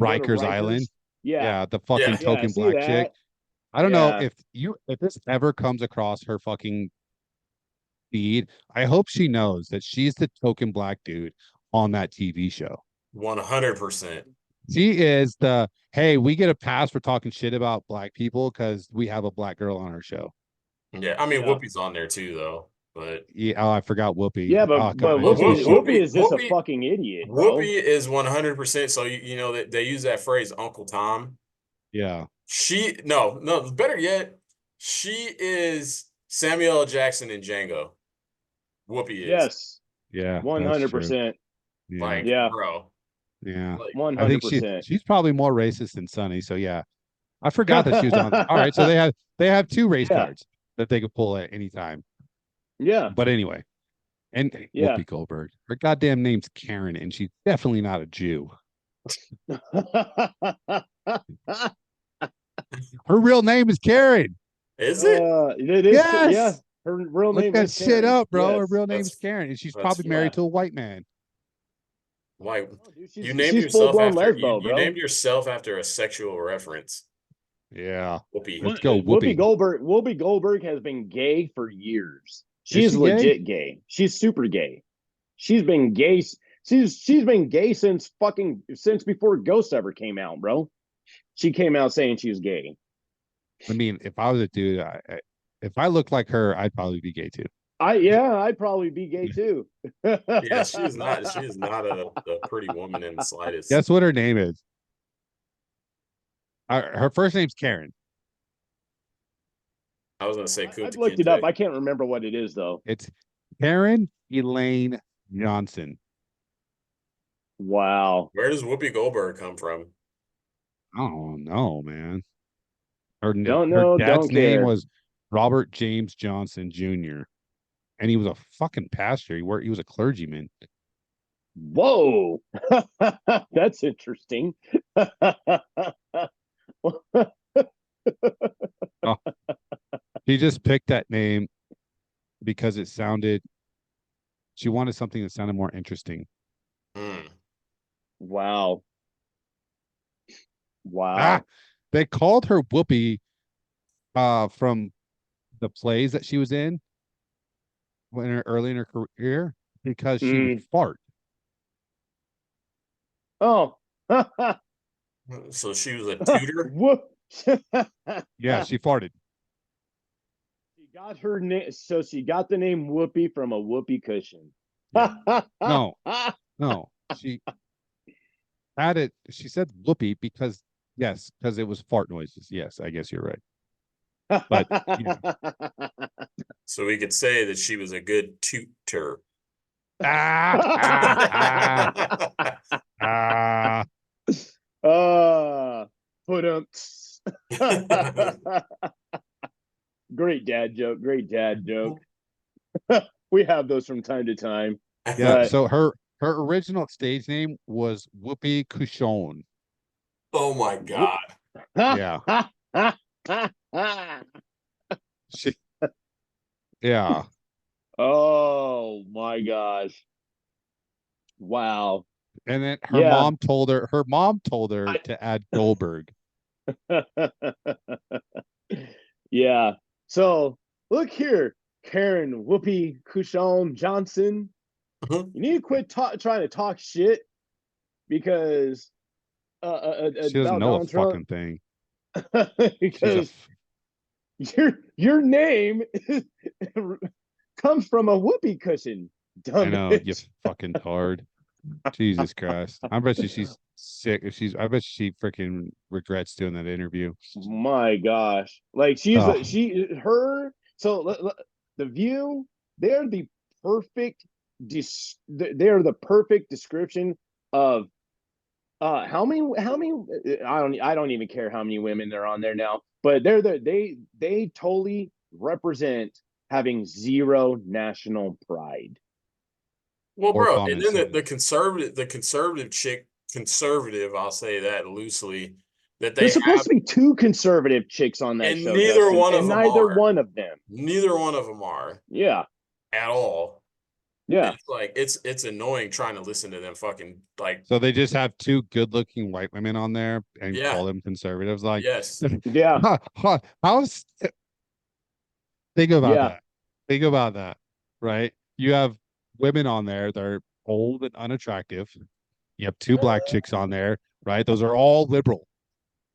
S3: Rikers Island.
S1: Yeah.
S3: The fucking token black chick. I don't know if this ever comes across her fucking feed. I hope she knows that she's the token black dude on that TV show.
S2: 100%.
S3: She is the, hey, we get a pass for talking shit about black people because we have a black girl on our show.
S2: Yeah, I mean Whoopi's on there too, though. But
S3: yeah, I forgot Whoopi.
S1: Yeah, but Whoopi is just a fucking idiot.
S2: Whoopi is 100%. So you know that they use that phrase, Uncle Tom.
S3: Yeah.
S2: No, better yet, she is Samuel L. Jackson in Django. Whoopi is.
S1: Yes.
S3: Yeah.
S1: 100%.
S2: Like, bro.
S3: Yeah.
S2: Like,
S1: 100%.
S3: I think she's probably more racist than Sunny. So yeah. I forgot that she was on. All right. So they have two race cards that they could pull at any time.
S1: Yeah.
S3: But anyway. And Whoopi Goldberg. Her goddamn name's Karen, and she's definitely not a Jew. Her real name is Karen.
S2: Is it?
S1: It is.
S3: Yes.
S1: Yeah. Her real name
S3: is Karen. Shit up, bro.
S1: Yes.
S3: Her real name's Karen, and she's probably married to a white man.
S2: Why?
S1: You named
S2: yourself after a sexual reference.
S3: Yeah.
S2: Whoopi.
S3: Let's go, Whoopi.
S1: Whoopi Goldberg has been gay for years. She's legit gay? She's super gay. She's been gay. She's been gay since before Ghost ever came out, bro. She came out saying she was gay.
S3: I mean, if I was a dude, if I looked like her, I'd probably be gay too.
S1: I'd probably be gay too.
S2: Yeah, she is not a pretty woman in the slightest.
S3: Guess what her name is? Her first name's Karen.
S2: I was gonna say
S1: I've looked it up. I can't remember what it is though.
S3: It's Karen Elaine Johnson.
S1: Wow.
S2: Where does Whoopi Goldberg come from?
S3: I don't know, man. Her
S1: know,
S3: dad's
S1: don't
S3: name
S1: care.
S3: was Robert James Johnson Jr. And he was a fucking pastor. He was a clergyman.
S1: Whoa. That's interesting.
S3: Oh. She just picked that name because she wanted something that sounded more interesting.
S1: Wow.
S3: They called her Whoopi from the plays that she was in early in her career because she would fart.
S1: Oh.
S2: So she was a tutor?
S3: Yeah, she farted.
S1: She got her name, so she got the name Whoopi from a whoopee cushion.
S3: Yeah. No. She had it. She said Whoopi because it was fart noises. Yes, I guess you're right. But
S2: so we could say that she was a good tutor.
S1: Great dad joke. We have those from time to time.
S3: Yeah. So her original stage name was Whoopi Cushon.
S2: Oh my god.
S3: Yeah. Yeah.
S1: Oh my gosh. Wow.
S3: And then her mom told her to add Goldberg.
S1: Yeah. So look here, Karen Whoopi Cushon Johnson. You need to quit trying to talk shit because
S3: She doesn't
S1: about
S3: know a
S1: Donald Trump
S3: fucking thing. She's a
S1: because your name comes from a whoopee cushion,
S3: I
S1: dumb
S3: know, you
S1: bitch.
S3: fucking tard. Jesus Christ. I bet you she's sick. If she's I bet she freaking regrets doing that interview.
S1: My gosh, like
S3: Oh,
S1: the View. They're the perfect. They're the perfect description of how many I don't even care how many women they're on there now, but they totally represent having zero national pride.
S2: Well,
S3: or
S2: bro,
S3: common
S2: and then
S3: sense.
S2: the conservative chick, conservative, I'll say that loosely, that they
S1: There's supposed
S2: have,
S1: to be two conservative chicks on that
S2: and
S1: show,
S2: neither
S1: Dustin,
S2: one of
S1: and
S2: them
S1: neither
S2: are.
S1: one of them.
S2: Neither one of them are
S1: Yeah,
S2: at all.
S1: yeah.
S2: It's like it's annoying trying to listen to them fucking like,
S3: So they just have two good-looking white women on there and
S2: yeah,
S3: call them conservatives. Like,
S2: yes,
S1: Yeah,
S3: how's think about
S1: yeah.
S3: that. Think about that, right? You have women on there that are old and unattractive. You have two black chicks on there, right? Those are all liberal.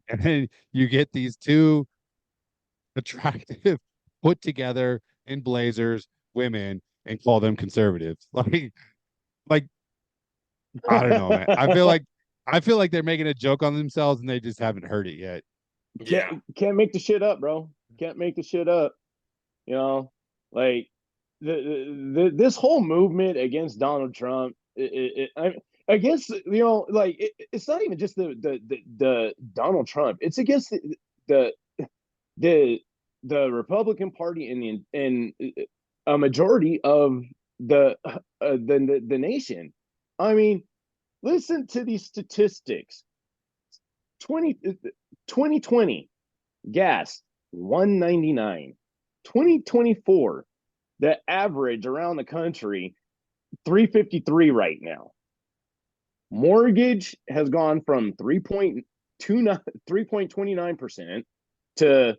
S3: And then you get these two attractive, put together in blazers women and call them conservatives. Like I don't know, man. I feel like they're making a joke on themselves and they just haven't heard it yet.
S2: yeah.
S1: Can't make the shit up, bro. Can't make the shit up. You know, like this whole movement against Donald Trump. I guess like it's not even just the Donald Trump. It's against the the the Republican Party and a majority of the nation. I mean, listen to these statistics. 20, 2020 gas 199. 2024, the average around the country 353 right now. Mortgage has gone from 3.29% to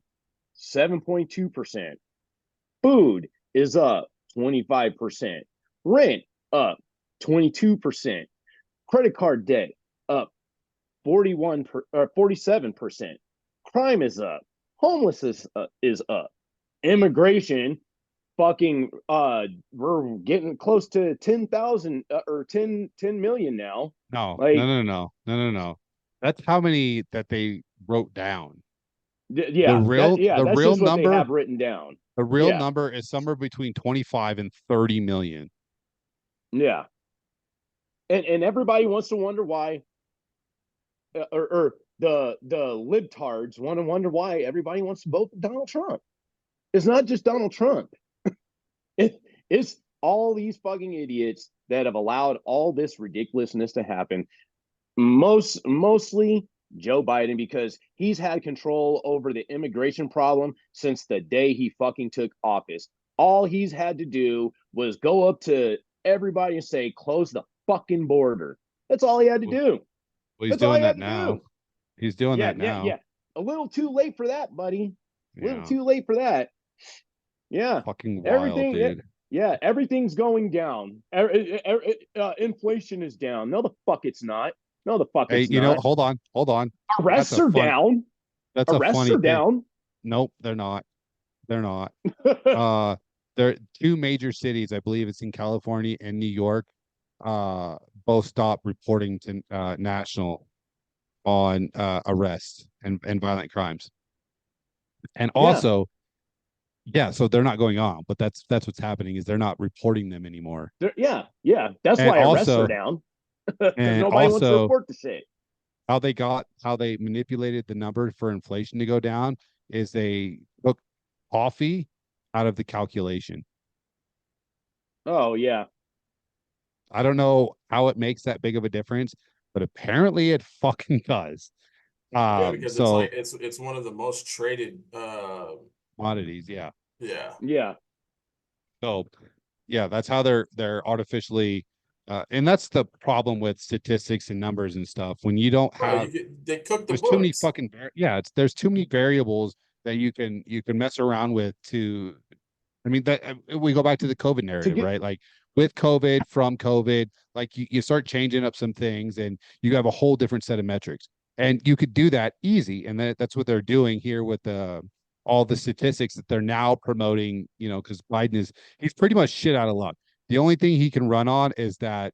S1: 7.2%. Food is up 25%. Rent up 22%. Credit card debt up 47%. Crime is up. Homelessness is up. Immigration fucking we're getting close to 10,000 or 10 million now.
S3: No, no,
S1: Like
S3: no, no, no, no, no. That's how many that they wrote down. The
S1: yeah,
S3: real the
S1: that's
S3: real
S1: just what they
S3: number,
S1: have written down.
S3: the real
S1: Yeah.
S3: number is somewhere between 25 and 30 million.
S1: Yeah. And everybody wants to wonder why or the libtards want to wonder why everybody wants to vote for Donald Trump. It's not just Donald Trump. It's all these fucking idiots that have allowed all this ridiculousness to happen. Mostly Joe Biden, because he's had control over the immigration problem since the day he fucking took office. All he's had to do was go up to everybody and say, close the fucking border. That's all he had to
S3: Well,
S1: do.
S3: he's
S1: That's all
S3: doing
S1: he
S3: that
S1: had to
S3: now.
S1: do.
S3: He's doing
S1: Yeah,
S3: that
S1: yeah,
S3: now.
S1: yeah. A little too late for that, buddy. A little
S3: Yeah.
S1: too late for that. Yeah.
S3: Fucking wild,
S1: Everything,
S3: dude.
S1: yeah, everything's going down. Inflation is down. No, the fuck it's not. No, the fuck
S3: Hey,
S1: it's not.
S3: hold on, hold on. That's
S1: Arrests
S3: a
S1: are
S3: fun
S1: down.
S3: that's a
S1: Arrests
S3: funny
S1: are
S3: thing.
S1: down.
S3: Nope, they're not. They're not. There two major cities, I believe it's in California and New York, uh, both stopped reporting to national on arrests and violent crimes. And
S1: Yeah,
S3: also, yeah, so they're not going on, but that's what's happening is they're not reporting them anymore.
S1: yeah, yeah. That's
S3: And
S1: why arrests are
S3: also,
S1: down because
S3: and
S1: nobody wants to
S3: also
S1: report the shit.
S3: how they manipulated the number for inflation to go down is they took coffee out of the calculation.
S1: Oh yeah,
S3: I don't know how it makes that big of a difference, but apparently it fucking does.
S2: Yeah, because it's like
S3: So
S2: it's one of the most traded
S3: commodities, yeah.
S2: yeah.
S1: yeah,
S3: So yeah, that's how they're artificially and that's the problem with statistics and numbers and stuff. When you don't
S2: Bro,
S3: have
S2: they cook the
S3: there's too many
S2: books.
S3: fucking there's too many variables that you can mess around with to I mean that we go back to the COVID
S1: to
S3: narrative,
S1: get
S3: right? Like with COVID, from COVID, like you start changing up some things and you have a whole different set of metrics. And you could do that easy. And that's what they're doing here with all the statistics that they're now promoting, because he's pretty much shit out of luck. The only thing he can run on is that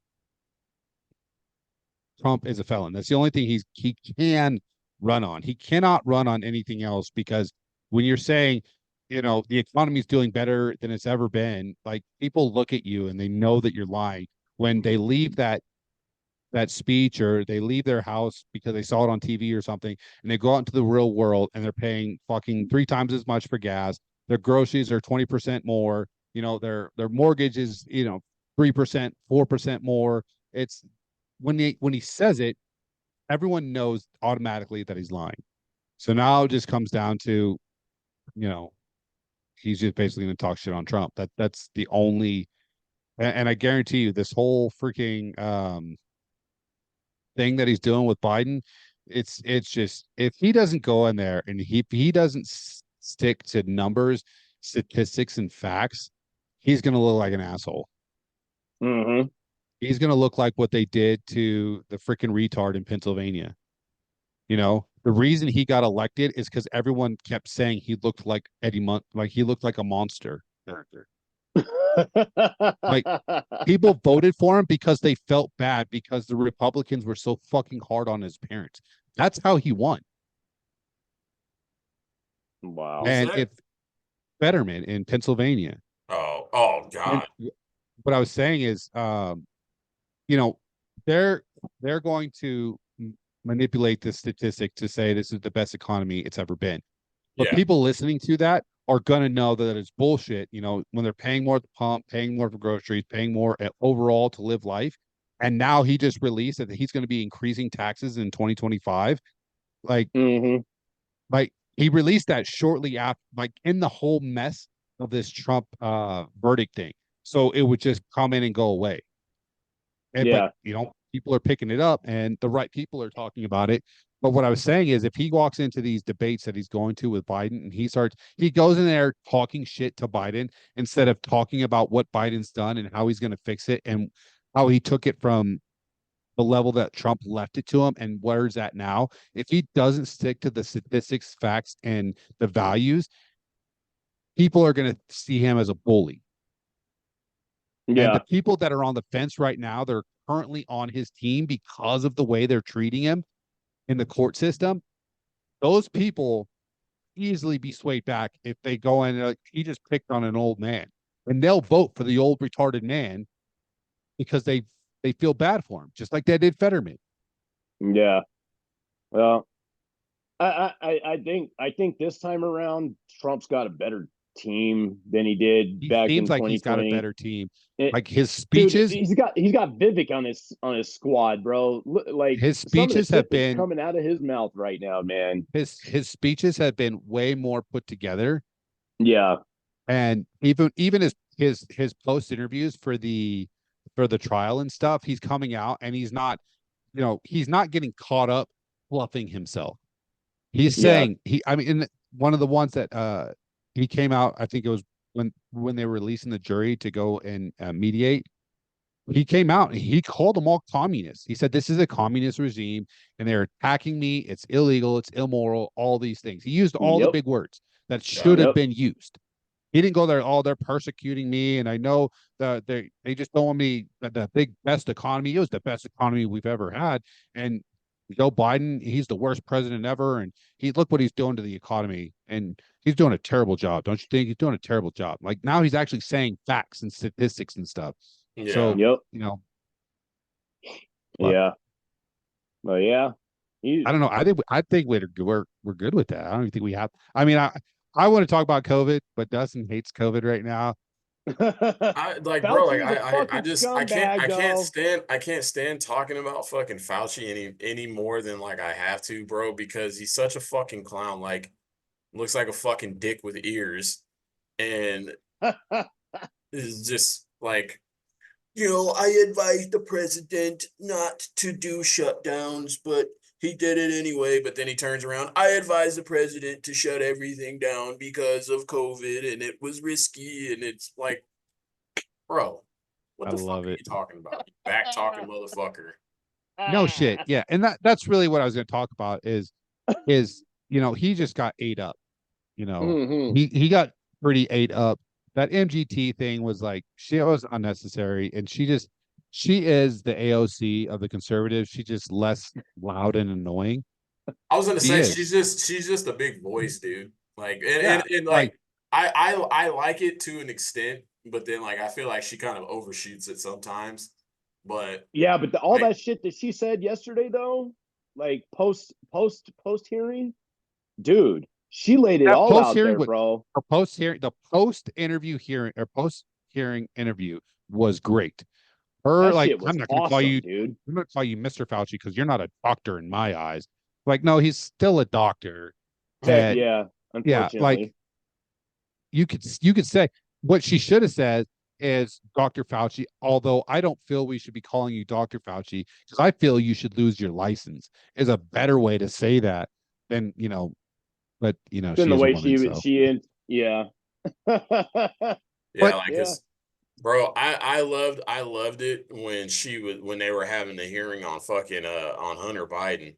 S3: Trump is a felon. That's the only thing he can run on. He cannot run on anything else, because when you're saying, the economy is doing better than it's ever been, like, people look at you and they know that you're lying when they leave that speech, or they leave their house because they saw it on TV or something, and they go out into the real world and they're paying fucking 3 times as much for gas. Their groceries are 20% more. Their mortgage is 3%, 4% more. It's when he says it, everyone knows automatically that he's lying. So now it just comes down to, he's just basically going to talk shit on Trump. That's the only, and I guarantee you, this whole freaking thing that he's doing with Biden, it's just, if he doesn't go in there and if he doesn't stick to numbers, statistics, and facts, he's going to look like an asshole.
S1: Mm-hmm.
S3: He's going to look like what they did to the freaking retard in Pennsylvania. The reason he got elected is because everyone kept saying he looked like like he looked like a monster character. Like, people voted for him because they felt bad because the Republicans were so fucking hard on his parents. That's how he won.
S1: Wow.
S3: And if Fetterman in Pennsylvania.
S2: Oh God.
S3: And what I was saying is, they're going to manipulate this statistic to say this is the best economy it's ever been. But people listening to that are going to know that it's bullshit, when they're paying more at the pump, paying more for groceries, paying more overall to live life. And now he just released that he's going to be increasing taxes in 2025. Like,
S1: mm-hmm.
S3: like he released that shortly after, like, in the whole mess of this Trump verdict thing. So it would just come in and go away. But people are picking it up, and the right people are talking about it. But what I was saying is, if he walks into these debates that he's going to with Biden, and he goes in there talking shit to Biden instead of talking about what Biden's done and how he's going to fix it, and how he took it from the level that Trump left it to him and where it's at now. If he doesn't stick to the statistics, facts, and the values, people are going to see him as a bully.
S1: Yeah.
S3: And the people that are on the fence right now, they're currently on his team because of the way they're treating him in the court system. Those people easily be swayed back if they go in, like, he just picked on an old man, and they'll vote for the old retarded man because they feel bad for him, just like they did Fetterman.
S1: Yeah. Well, I think this time around Trump's got a better team than he did back in 2020.
S3: Seems like he's got a better team. Like his
S1: Dude,
S3: speeches,
S1: he's got Vivek on his squad, bro. Like,
S3: his
S1: some of the
S3: speeches
S1: shit
S3: have
S1: that's
S3: been
S1: coming out of his mouth right now, man.
S3: his speeches have been way more put together.
S1: Yeah.
S3: And even his post interviews for the trial and stuff, he's coming out and he's not getting caught up fluffing himself. He's saying in one of the ones that he came out, I think it was when they were releasing the jury to go and mediate. He came out and he called them all communists. He said, this is a communist regime and they're attacking me. It's illegal. It's immoral. All these things. He used all the big words that should have been used. He didn't go there, they're persecuting me. And I know that they just don't want me the big best economy. It was the best economy we've ever had. And Joe Biden, he's the worst president ever. And look what he's doing to the economy. And he's doing a terrible job. Don't you think? He's doing a terrible job. Like, now he's actually saying facts and statistics and stuff.
S2: Yeah.
S3: So,
S1: yeah. Well, yeah.
S3: I don't know. I think we're good with that. I don't even think we have. I mean, I want to talk about COVID, but Dustin hates COVID right now.
S2: I can't stand talking about fucking Fauci any more than, like, I have to, bro, because he's such a fucking clown. Like, looks like a fucking dick with ears, and is just like, I advise the president not to do shutdowns, but he did it anyway. But then he turns around, I advise the president to shut everything down because of COVID, and it was risky. And it's like, bro, what the fuck are you talking about? You back talking motherfucker.
S3: No shit. Yeah. And that's really what I was going to talk about is he just got ate up.
S1: Mm-hmm.
S3: He got pretty ate up. That MGT thing was like she was unnecessary, and she is the AOC of the conservatives. She's just less loud and annoying.
S2: I was gonna
S3: She
S2: say
S3: is.
S2: she's just a big voice, dude. Like
S3: Yeah.
S2: and
S3: Like
S2: like I like it to an extent, but then like I feel like she kind of overshoots it sometimes. But
S1: Yeah, but all
S2: like
S1: that shit that she said yesterday, though, like post hearing, dude, she laid it
S3: that
S1: all
S3: post
S1: out
S3: hearing
S1: there,
S3: with
S1: bro.
S3: the post interview hearing or post hearing interview was great.
S1: That
S3: Like,
S1: shit was
S3: I'm not going to call
S1: awesome,
S3: you,
S1: dude.
S3: I'm going to call you Mr. Fauci because you're not a doctor in my eyes. Like, no, he's still a doctor. That,
S1: Yeah,
S3: yeah, like
S1: unfortunately.
S3: you could say what she should have said is Dr. Fauci, although I don't feel we should be calling you Dr. Fauci because I feel you should lose your license is a better way to say that than, but
S1: Then
S3: she
S1: the
S3: is a
S1: way
S3: woman, so.
S1: yeah.
S2: yeah,
S3: But
S2: like
S1: Yeah.
S2: cause bro, I loved it when they were having the hearing on fucking on Hunter Biden.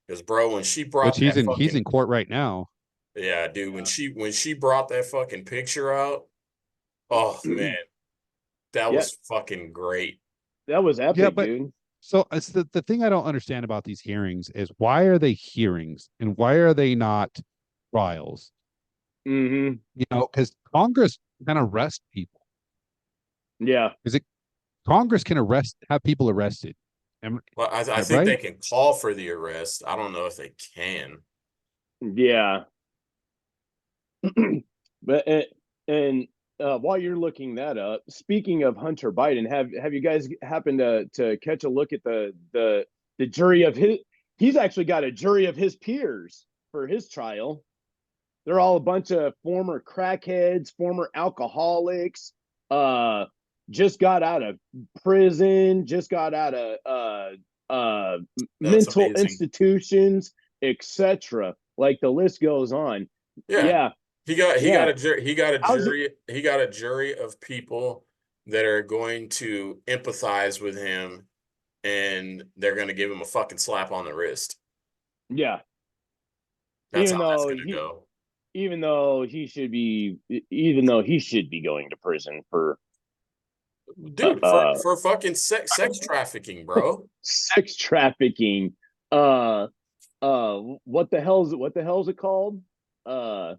S2: Because bro, when she
S3: which
S2: brought
S3: he's
S2: that
S3: in
S2: fucking
S3: court right now.
S2: yeah, dude, when she brought that fucking picture out, oh man, that
S1: Yeah,
S2: was fucking great.
S1: that was
S3: Yeah,
S1: epic,
S3: but
S1: dude.
S3: so it's the thing I don't understand about these hearings is why are they hearings and why are they not trials?
S1: Mm-hmm.
S3: Because Congress can arrest people.
S1: Yeah.
S3: Is it Congress can have people arrested?
S2: Well, I think they
S3: Right?
S2: can call for the arrest. I don't know if they can.
S1: Yeah. But and while you're looking that up, speaking of Hunter Biden, have you guys happened to catch a look at the jury of his? He's actually got a jury of his peers for his trial. They're all a bunch of former crackheads, former alcoholics, uh, just got out of prison, just got out of
S2: That's
S1: mental
S2: amazing.
S1: institutions, etc. Like the list goes on.
S2: Yeah.
S1: Yeah,
S2: He got
S1: yeah.
S2: a jury
S1: How's it?
S2: he got a jury of people that are going to empathize with him and they're going to give him a fucking slap on the wrist.
S1: Yeah,
S2: That's
S1: even
S2: how that's
S1: though
S2: going to go.
S1: even though he should be, even though he should be going to prison for
S2: Dude, for
S1: uh
S2: fucking sex trafficking, bro.
S1: sex trafficking. Uh, what the hell's it called? Uh,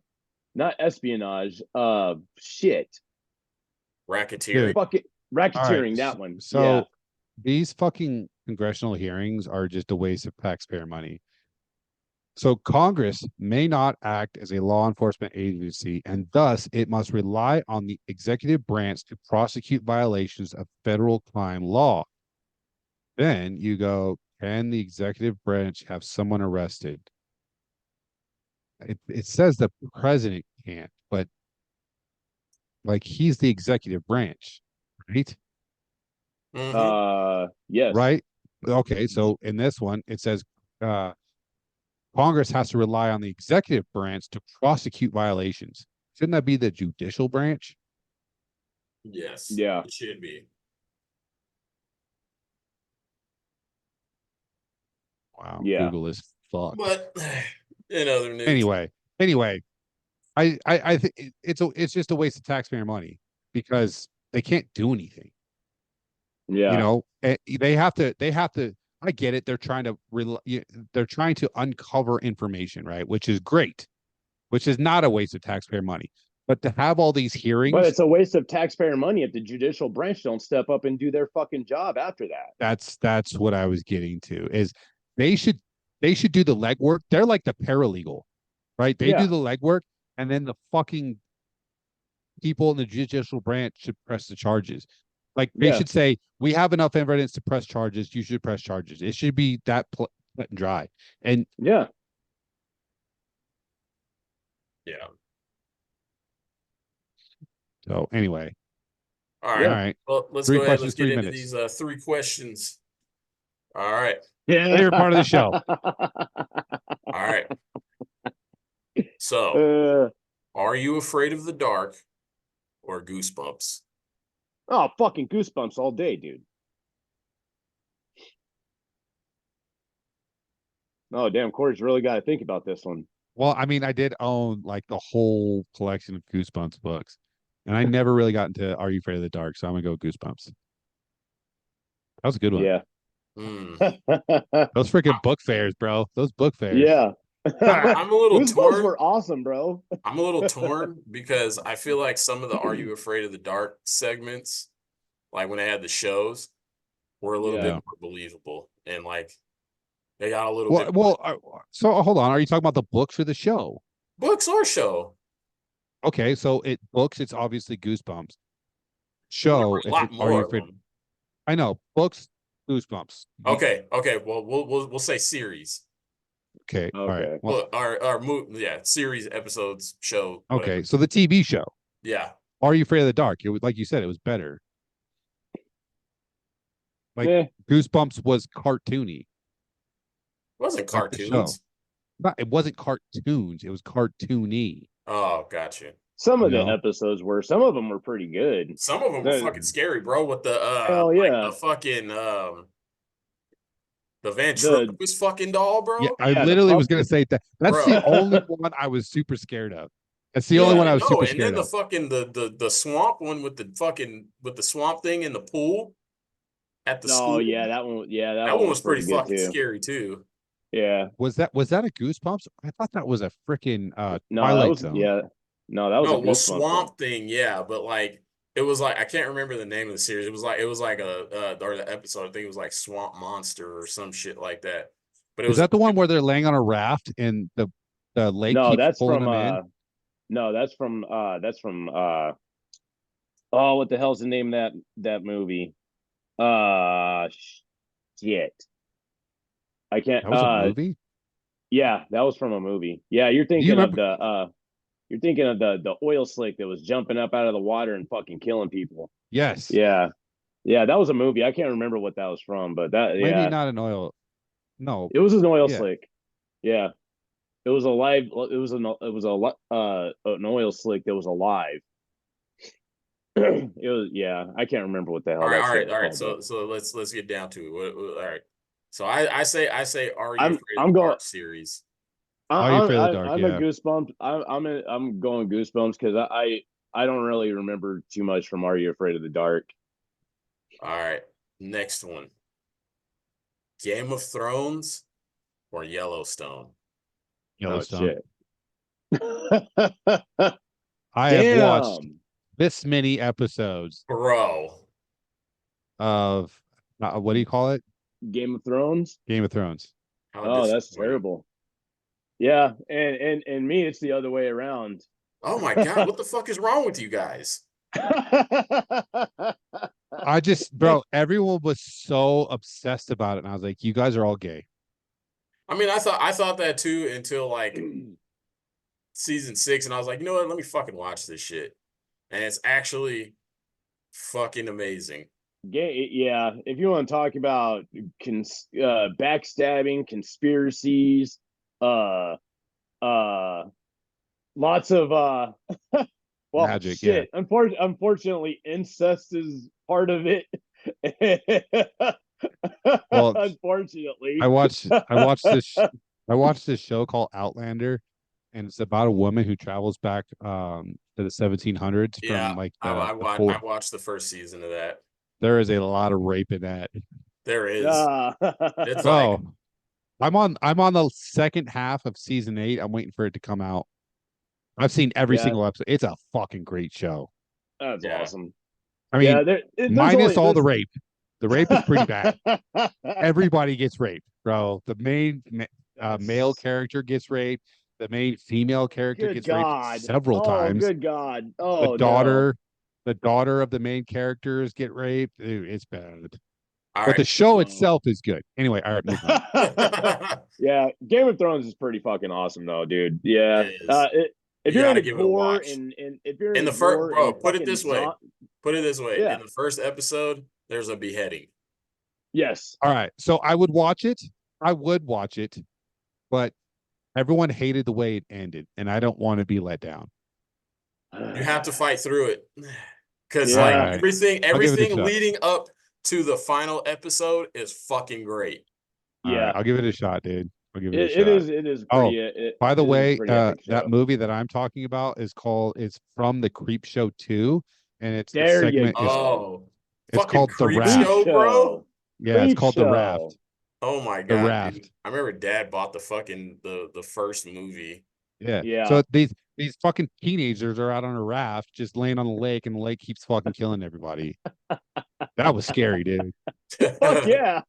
S1: not espionage. Shit.
S2: Racketeering.
S3: Dude.
S1: Fuck it.
S3: All right.
S1: Racketeering. That one. Yeah.
S3: So these fucking congressional hearings are just a waste of taxpayer money. So Congress may not act as a law enforcement agency, and thus it must rely on the executive branch to prosecute violations of federal crime law. Then you go, can the executive branch have someone arrested? It says the president can't, but like he's the executive branch, right?
S2: Mm-hmm.
S1: Yes.
S3: Right? Okay, so in this one, it says uh, Congress has to rely on the executive branch to prosecute violations. Shouldn't that be the judicial branch?
S2: Yes,
S1: Yeah.
S2: it should be.
S3: Wow,
S1: Yeah.
S3: Google is fucked.
S2: But in other news,
S3: Anyway, I think it's just a waste of taxpayer money because they can't do anything.
S1: Yeah.
S3: They have to. I get it. They're trying to uncover information, right? Which is great, which is not a waste of taxpayer money. But to have all these
S1: But
S3: hearings,
S1: it's a waste of taxpayer money if the judicial branch don't step up and do their fucking job after that.
S3: that's what I was getting to. Is they should they should do the legwork. They're like the paralegal, right? They do
S1: Yeah.
S3: the legwork, and then the fucking people in the judicial branch should press the charges. Like they
S1: Yeah.
S3: should say, we have enough evidence to press charges. You should press charges. It should be that cut and dry. And
S1: Yeah.
S2: yeah.
S3: so, anyway,
S2: All
S3: all
S2: right.
S1: Yeah.
S3: right,
S2: Well, let's
S3: three
S2: go ahead. Let's
S3: questions,
S2: get
S3: three
S2: into
S3: minutes.
S2: these three questions. All right.
S1: Yeah.
S3: Favorite part of the show.
S2: All right. So, are you afraid of the dark or goosebumps?
S1: Oh, fucking goosebumps all day, dude. Oh, damn, Corey's really got to think about this one.
S3: Well, I mean, I did own like the whole collection of Goosebumps books, and I never really got into Are You Afraid of the Dark? So I'm gonna go Goosebumps. That was a good one.
S1: Yeah.
S2: Hmm.
S3: Those freaking book fairs, bro. Those book fairs.
S1: Yeah.
S2: I'm a little
S1: Goosebumps
S2: torn.
S1: were awesome, bro.
S2: I'm a little torn because I feel like some of the Are You Afraid of the Dark segments, like when they had the shows, were a little bit more believable, and like they got a little bit more
S3: So hold on. Are you talking about the books or the show?
S2: books or show.
S3: Okay, so books. It's obviously Goosebumps.
S2: There
S3: Show.
S2: were a lot
S3: Are You
S2: more of
S3: Afraid?
S2: them.
S3: I know books. Goosebumps.
S2: Okay. Well, we'll say series.
S3: Okay. All right.
S1: Okay.
S3: Well,
S2: Our series, episodes, show. Whatever.
S3: okay. So the TV show.
S2: Yeah.
S3: Are You Afraid of the Dark? It was, like you said, it was better. Like
S1: Eh.
S3: Goosebumps was cartoony.
S2: It wasn't
S3: Like the show.
S2: cartoons.
S3: It wasn't cartoons. It was cartoony.
S2: Oh, gotcha.
S1: Some of
S3: You
S1: the
S3: know?
S1: episodes were. Some of them were pretty good.
S2: Some of them were fucking scary, bro. With the
S1: Hell
S2: like
S1: yeah.
S2: the fucking the
S1: The
S2: ventriloquist fucking doll, bro.
S3: Yeah, I
S1: Yeah, the
S3: literally was
S1: puppet.
S3: gonna say that. That's
S2: Bro.
S3: the only one I was super scared of. That's the only one I was super
S2: and then
S3: scared
S2: the
S3: of.
S2: fucking the swamp one with the swamp thing in the pool at the school.
S1: Oh yeah, that one. Yeah,
S2: That one was
S1: pretty
S2: pretty
S1: good
S2: fucking
S1: too.
S2: scary too.
S1: Yeah.
S3: Was that a Goosebumps? I thought that was a freaking
S1: No, that
S3: Twilight
S1: was
S3: Zone.
S1: yeah. No, that was
S2: No,
S1: a
S2: well,
S1: Goosebumps one.
S2: swamp thing, yeah, but like it was like I can't remember the name of the series. It was like a or the episode. I think it was like Swamp Monster or some shit like that. But it
S3: Is
S2: was
S3: that the one where they're laying on a raft and the lake
S1: No,
S3: keeps
S1: that's
S3: pulling
S1: from
S3: them in?
S1: no, that's from oh, what the hell's the name of that movie? Uh Shit. I can't
S3: That was a movie?
S1: yeah, that was from a movie. Yeah,
S3: Do you remember?
S1: you're thinking of the oil slick that was jumping up out of the water and fucking killing people.
S3: Yes.
S1: Yeah. Yeah, that was a movie. I can't remember what that was from, but
S3: Maybe not an oil. No.
S1: it was an oil
S3: Yeah.
S1: slick. Yeah. It was an oil slick that was alive. It was I can't remember what the hell
S2: all
S1: that shit
S2: right,
S1: was
S2: all right.
S1: called.
S2: So let's get down to it. All right. So I say Are You Afraid
S1: I'm
S2: of the
S1: going
S2: Dark series?
S3: Are You Afraid of the Dark?
S1: I'm
S3: Yeah.
S1: a Goosebumps. I'm going Goosebumps because I don't really remember too much from Are You Afraid of the Dark.
S2: All right. Next one. Game of Thrones or Yellowstone?
S3: Yellowstone.
S1: Oh, shit.
S3: I have watched this many episodes
S2: Bro.
S3: of what do you call it?
S1: Game of Thrones.
S3: Game of Thrones.
S1: Oh, that's terrible. Yeah, and me, it's the other way around.
S2: Oh my God, what the fuck is wrong with you guys?
S3: I just, bro, everyone was so obsessed about it, and I was like, you guys are all gay.
S2: I mean, I thought that too until like season 6, and I was like, you know what? Let me fucking watch this shit, and it's actually fucking amazing.
S1: Yeah, if you want to talk about backstabbing, conspiracies, lots of well,
S3: Magic,
S1: shit. Yeah. Unfortunately, incest is part of it.
S3: Well,
S1: unfortunately,
S3: I watched this show called Outlander, and it's about a woman who travels back to the 1700s from like
S2: I watched the first season of that.
S3: There is a lot of rape in that.
S2: There is. It's
S3: like I'm on the second half of season 8. I'm waiting for it to come out. I've seen every single episode. It's a fucking great show.
S1: That's awesome.
S3: I mean, minus all the rape. The rape is pretty bad. Everybody gets raped, bro. The main male character gets raped. The main female character gets raped several times.
S1: Good God. Oh,
S3: the daughter of the main characters get raped. Dude, it's bad.
S2: But
S3: the show itself is good. Anyway, all right, move on.
S1: Yeah, Game of Thrones is pretty fucking awesome though, dude. Yeah. If you're into gore and if you're
S2: in the first, bro, put it this way. Yeah. In the first episode, there's a beheading.
S1: Yes.
S3: All right. So I would watch it. But everyone hated the way it ended, and I don't want to be let down.
S2: You have to fight through it. Because everything leading up to the final episode is fucking great.
S3: Yeah. Right, I'll give it a shot, dude. I'll give it a shot.
S1: It is
S3: Oh,
S1: pretty.
S3: by the
S1: it is a
S3: way,
S1: pretty epic
S3: that
S1: show.
S3: movie that I'm talking about it's from the Creep Show 2, and its
S1: There you
S3: segment is
S1: go.
S2: Oh,
S3: it's
S2: fucking
S3: called The
S2: creep
S1: Creep
S3: Raft.
S2: show, bro.
S1: show.
S3: Yeah, it's
S1: Creep
S3: called The
S1: show.
S3: Raft.
S2: Oh my
S3: The
S2: god, dude.
S3: Raft.
S2: I remember Dad bought the fucking the first movie.
S3: Yeah.
S1: Yeah.
S3: So these fucking teenagers are out on a raft, just laying on the lake, and the lake keeps fucking killing everybody. That was scary, dude.
S1: Fuck yeah.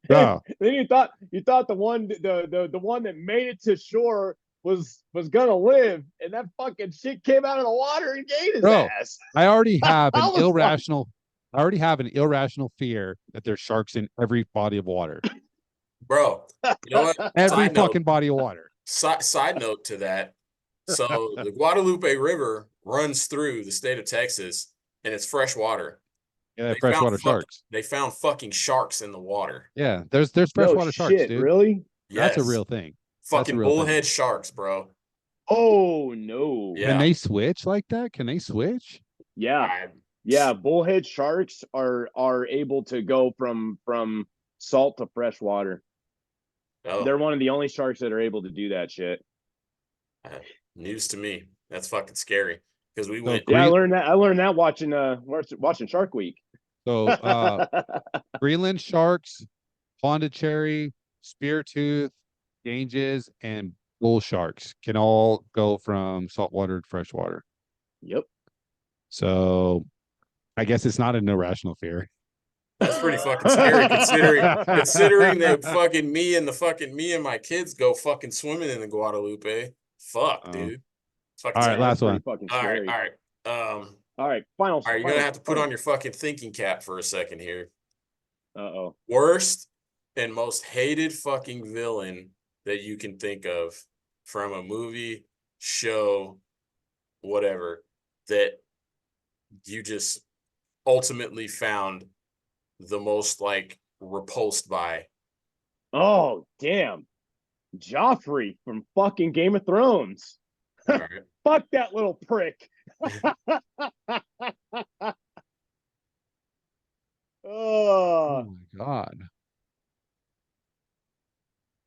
S3: Bro.
S1: Then you thought the one that made it to shore was gonna live, and that fucking shit came out of the water and ate his
S3: Bro,
S1: ass.
S3: I already have
S1: I
S3: an
S1: was like,
S3: irrational fear that there's sharks in every body of water.
S2: Bro, you know what?
S3: Every
S2: Side note,
S3: fucking body of water.
S2: side note to that. So the Guadalupe River runs through the state of Texas, and it's fresh water.
S3: Yeah, freshwater sharks.
S2: They found fucking sharks in the water.
S3: Yeah, there's
S1: no
S3: freshwater sharks,
S1: shit,
S3: dude.
S1: really?
S3: That's a
S2: Yes.
S3: real thing. That's a
S2: Fucking
S3: real thing.
S2: bullhead sharks, bro.
S1: Oh no.
S2: Yeah.
S3: Can they switch like that? Can they switch?
S1: Yeah. Yeah, bullhead sharks are able to go from salt to fresh water.
S2: Oh,
S1: They're one of the only sharks that are able to do that shit.
S2: news to me. That's fucking scary. Because we
S3: So
S2: went.
S1: Yeah, I learned that watching Shark Week.
S3: So Greenland sharks, Pondicherry, speartooth, ganges, and bull sharks can all go from saltwater to freshwater.
S1: Yep.
S3: So I guess it's not an irrational fear.
S2: That's pretty fucking scary considering that fucking me and my kids go fucking swimming in the Guadalupe. Fuck, dude. Fucking
S3: All right, last one.
S1: Fucking
S2: all right,
S1: scary.
S2: all right.
S1: All right, final.
S2: All right, you're gonna have to put on your fucking thinking cap for a second here.
S1: Uh-oh.
S2: Worst and most hated fucking villain that you can think of from a movie, show, whatever, that you just ultimately found the most like repulsed by.
S1: Oh, damn. Joffrey from fucking Game of Thrones.
S2: All right.
S1: Fuck that little prick.
S3: Oh my god.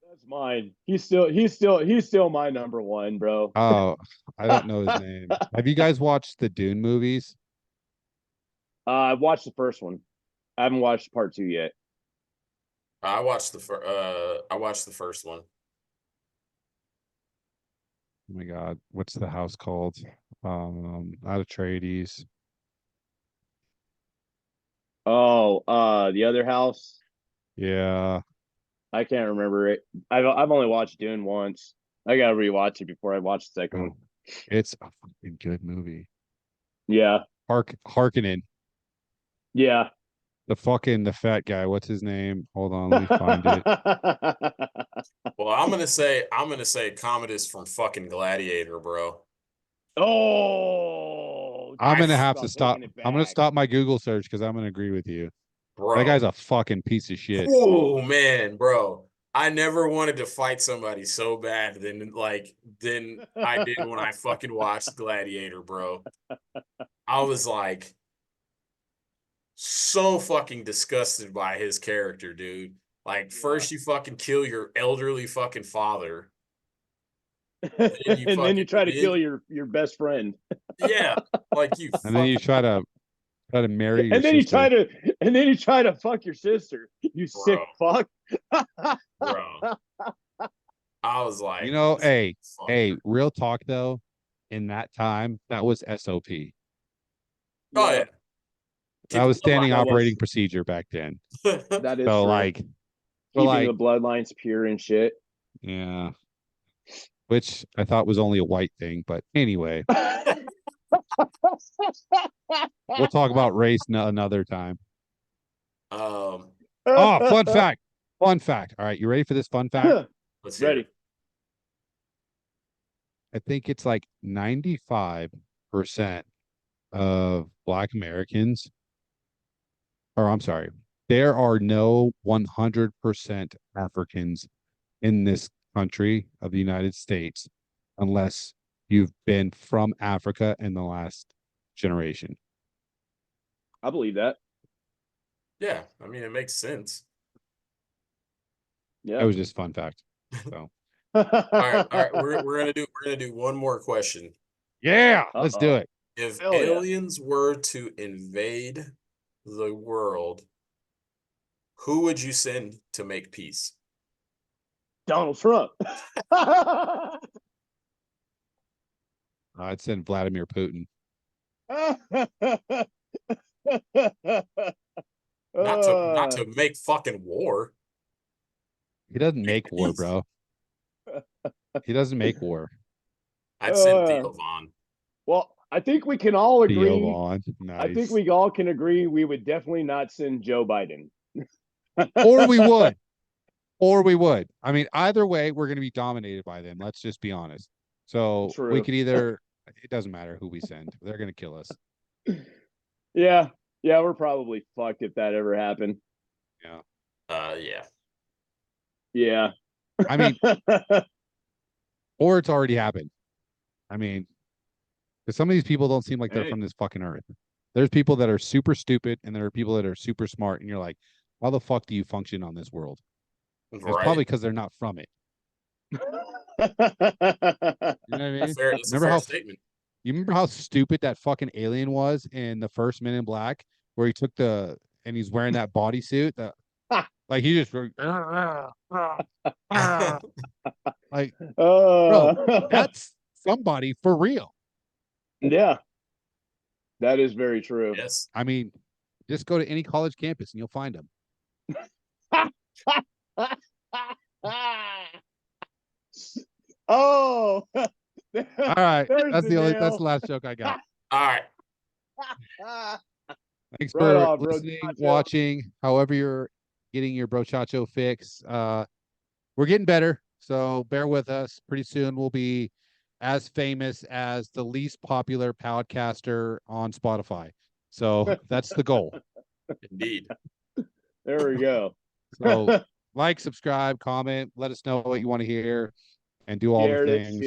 S1: That's mine. He's still my number one, bro.
S3: Oh, I don't know his name. Have you guys watched the Dune movies?
S1: I've watched the first one. I haven't watched part 2 yet.
S2: I watched the first one.
S3: Oh my god, what's the house called? Not Atreides.
S1: Oh, the other house.
S3: Yeah.
S1: I can't remember it. I've only watched Dune once. I gotta rewatch it before I watch the second one.
S3: It's a fucking good movie.
S1: Yeah.
S3: Harkonnen.
S1: Yeah.
S3: The fat guy. What's his name? Hold on, let me find it.
S2: Well, I'm gonna say Commodus from fucking Gladiator, bro.
S1: Oh,
S3: I'm gonna
S1: that's
S3: have to
S1: about
S3: stop.
S1: taking it
S3: I'm gonna
S1: back.
S3: stop my Google search because I'm gonna agree with you.
S2: Bro.
S3: That guy's a fucking piece of shit.
S2: Oh man, bro. I never wanted to fight somebody so bad than I did when I fucking watched Gladiator, bro. I was like so fucking disgusted by his character, dude. Like, first you fucking kill your elderly fucking father.
S1: And then you try to kill your best friend.
S2: Yeah. Like you
S3: And then you try to marry your
S1: and then
S3: sister.
S1: you try to fuck your sister. You sick fuck.
S2: Bro. I was like,
S3: You know, hey, real talk though, in that time, that was SOP.
S2: Oh yeah.
S3: That was standing
S1: That was-
S3: operating procedure back then.
S1: That is
S3: So
S1: true.
S3: like,
S1: Keeping the bloodlines pure and shit.
S3: yeah, which I thought was only a white thing, but anyway, we'll talk about race another time.
S2: Um,
S3: Oh, fun fact. Fun fact. All right, you ready for this fun fact?
S2: let's hear
S1: Ready.
S2: it.
S3: I think it's like 95% of Black Americans, or I'm sorry, there are no 100% Africans in this country of the United States unless you've been from Africa in the last generation.
S1: I believe that.
S2: Yeah, I mean it makes sense.
S1: Yeah.
S3: That was just fun fact. So
S2: All right. We're gonna do one more question.
S3: yeah, let's do it.
S2: If
S1: Hell yeah.
S2: aliens were to invade the world, who would you send to make peace?
S1: Donald Trump.
S3: I'd send Vladimir Putin.
S2: Not to make fucking war.
S3: He doesn't make
S2: Make
S3: war,
S2: peace.
S3: bro. He doesn't make war.
S2: I'd send Theo Vaughn.
S1: Well, I think we can all
S3: Theo
S1: agree.
S3: Vaughn.
S1: I think
S3: Nice.
S1: we all can agree we would definitely not send Joe Biden.
S3: Or we would. Or we would. I mean, either way, we're going to be dominated by them. Let's just be honest. So
S1: True.
S3: we could either, it doesn't matter who we send. They're going to kill us.
S1: Yeah. Yeah, we're probably fucked if that ever happened.
S3: Yeah.
S2: Yeah.
S1: Yeah.
S3: I mean, or it's already happened. I mean, because some of these people don't seem like they're from this fucking earth. There's people that are super stupid and there are people that are super smart. And you're like, how the fuck do you function on this world? It's probably because they're not from it. You know what I mean?
S2: It's a fair statement.
S3: You remember how stupid that fucking alien was in the first Men in Black, where he took and he's wearing that bodysuit that, like he just like, bro, that's somebody for real.
S1: Yeah, that is very true.
S2: Yes.
S3: I mean, just go to any college campus and you'll find them.
S1: Oh,
S3: all right. That's the last joke I got.
S2: All right.
S3: Thanks for listening, watching, however you're getting your Brochacho fix. We're getting better, so bear with us. Pretty soon we'll be as famous as the least popular podcaster on Spotify. So that's the goal.
S2: Indeed.
S1: There we go.
S3: So like, subscribe, comment, let us know what you want to hear, and do all the things.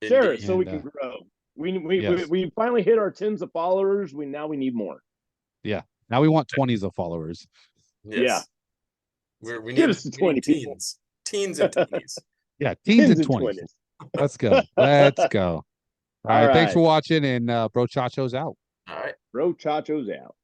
S1: Share it so we can grow. We finally hit our tens of followers. Now we need more.
S3: Yeah. Now we want 20s of followers.
S2: Yes.
S1: Yeah.
S2: We
S1: Get
S2: need,
S1: us to 20 people.
S2: Teens and 20s.
S3: Yeah, teens and 20s. Let's go. Let's go. All right. Thanks for watching, and Brochachos out.
S2: All right.
S1: Brochachos out.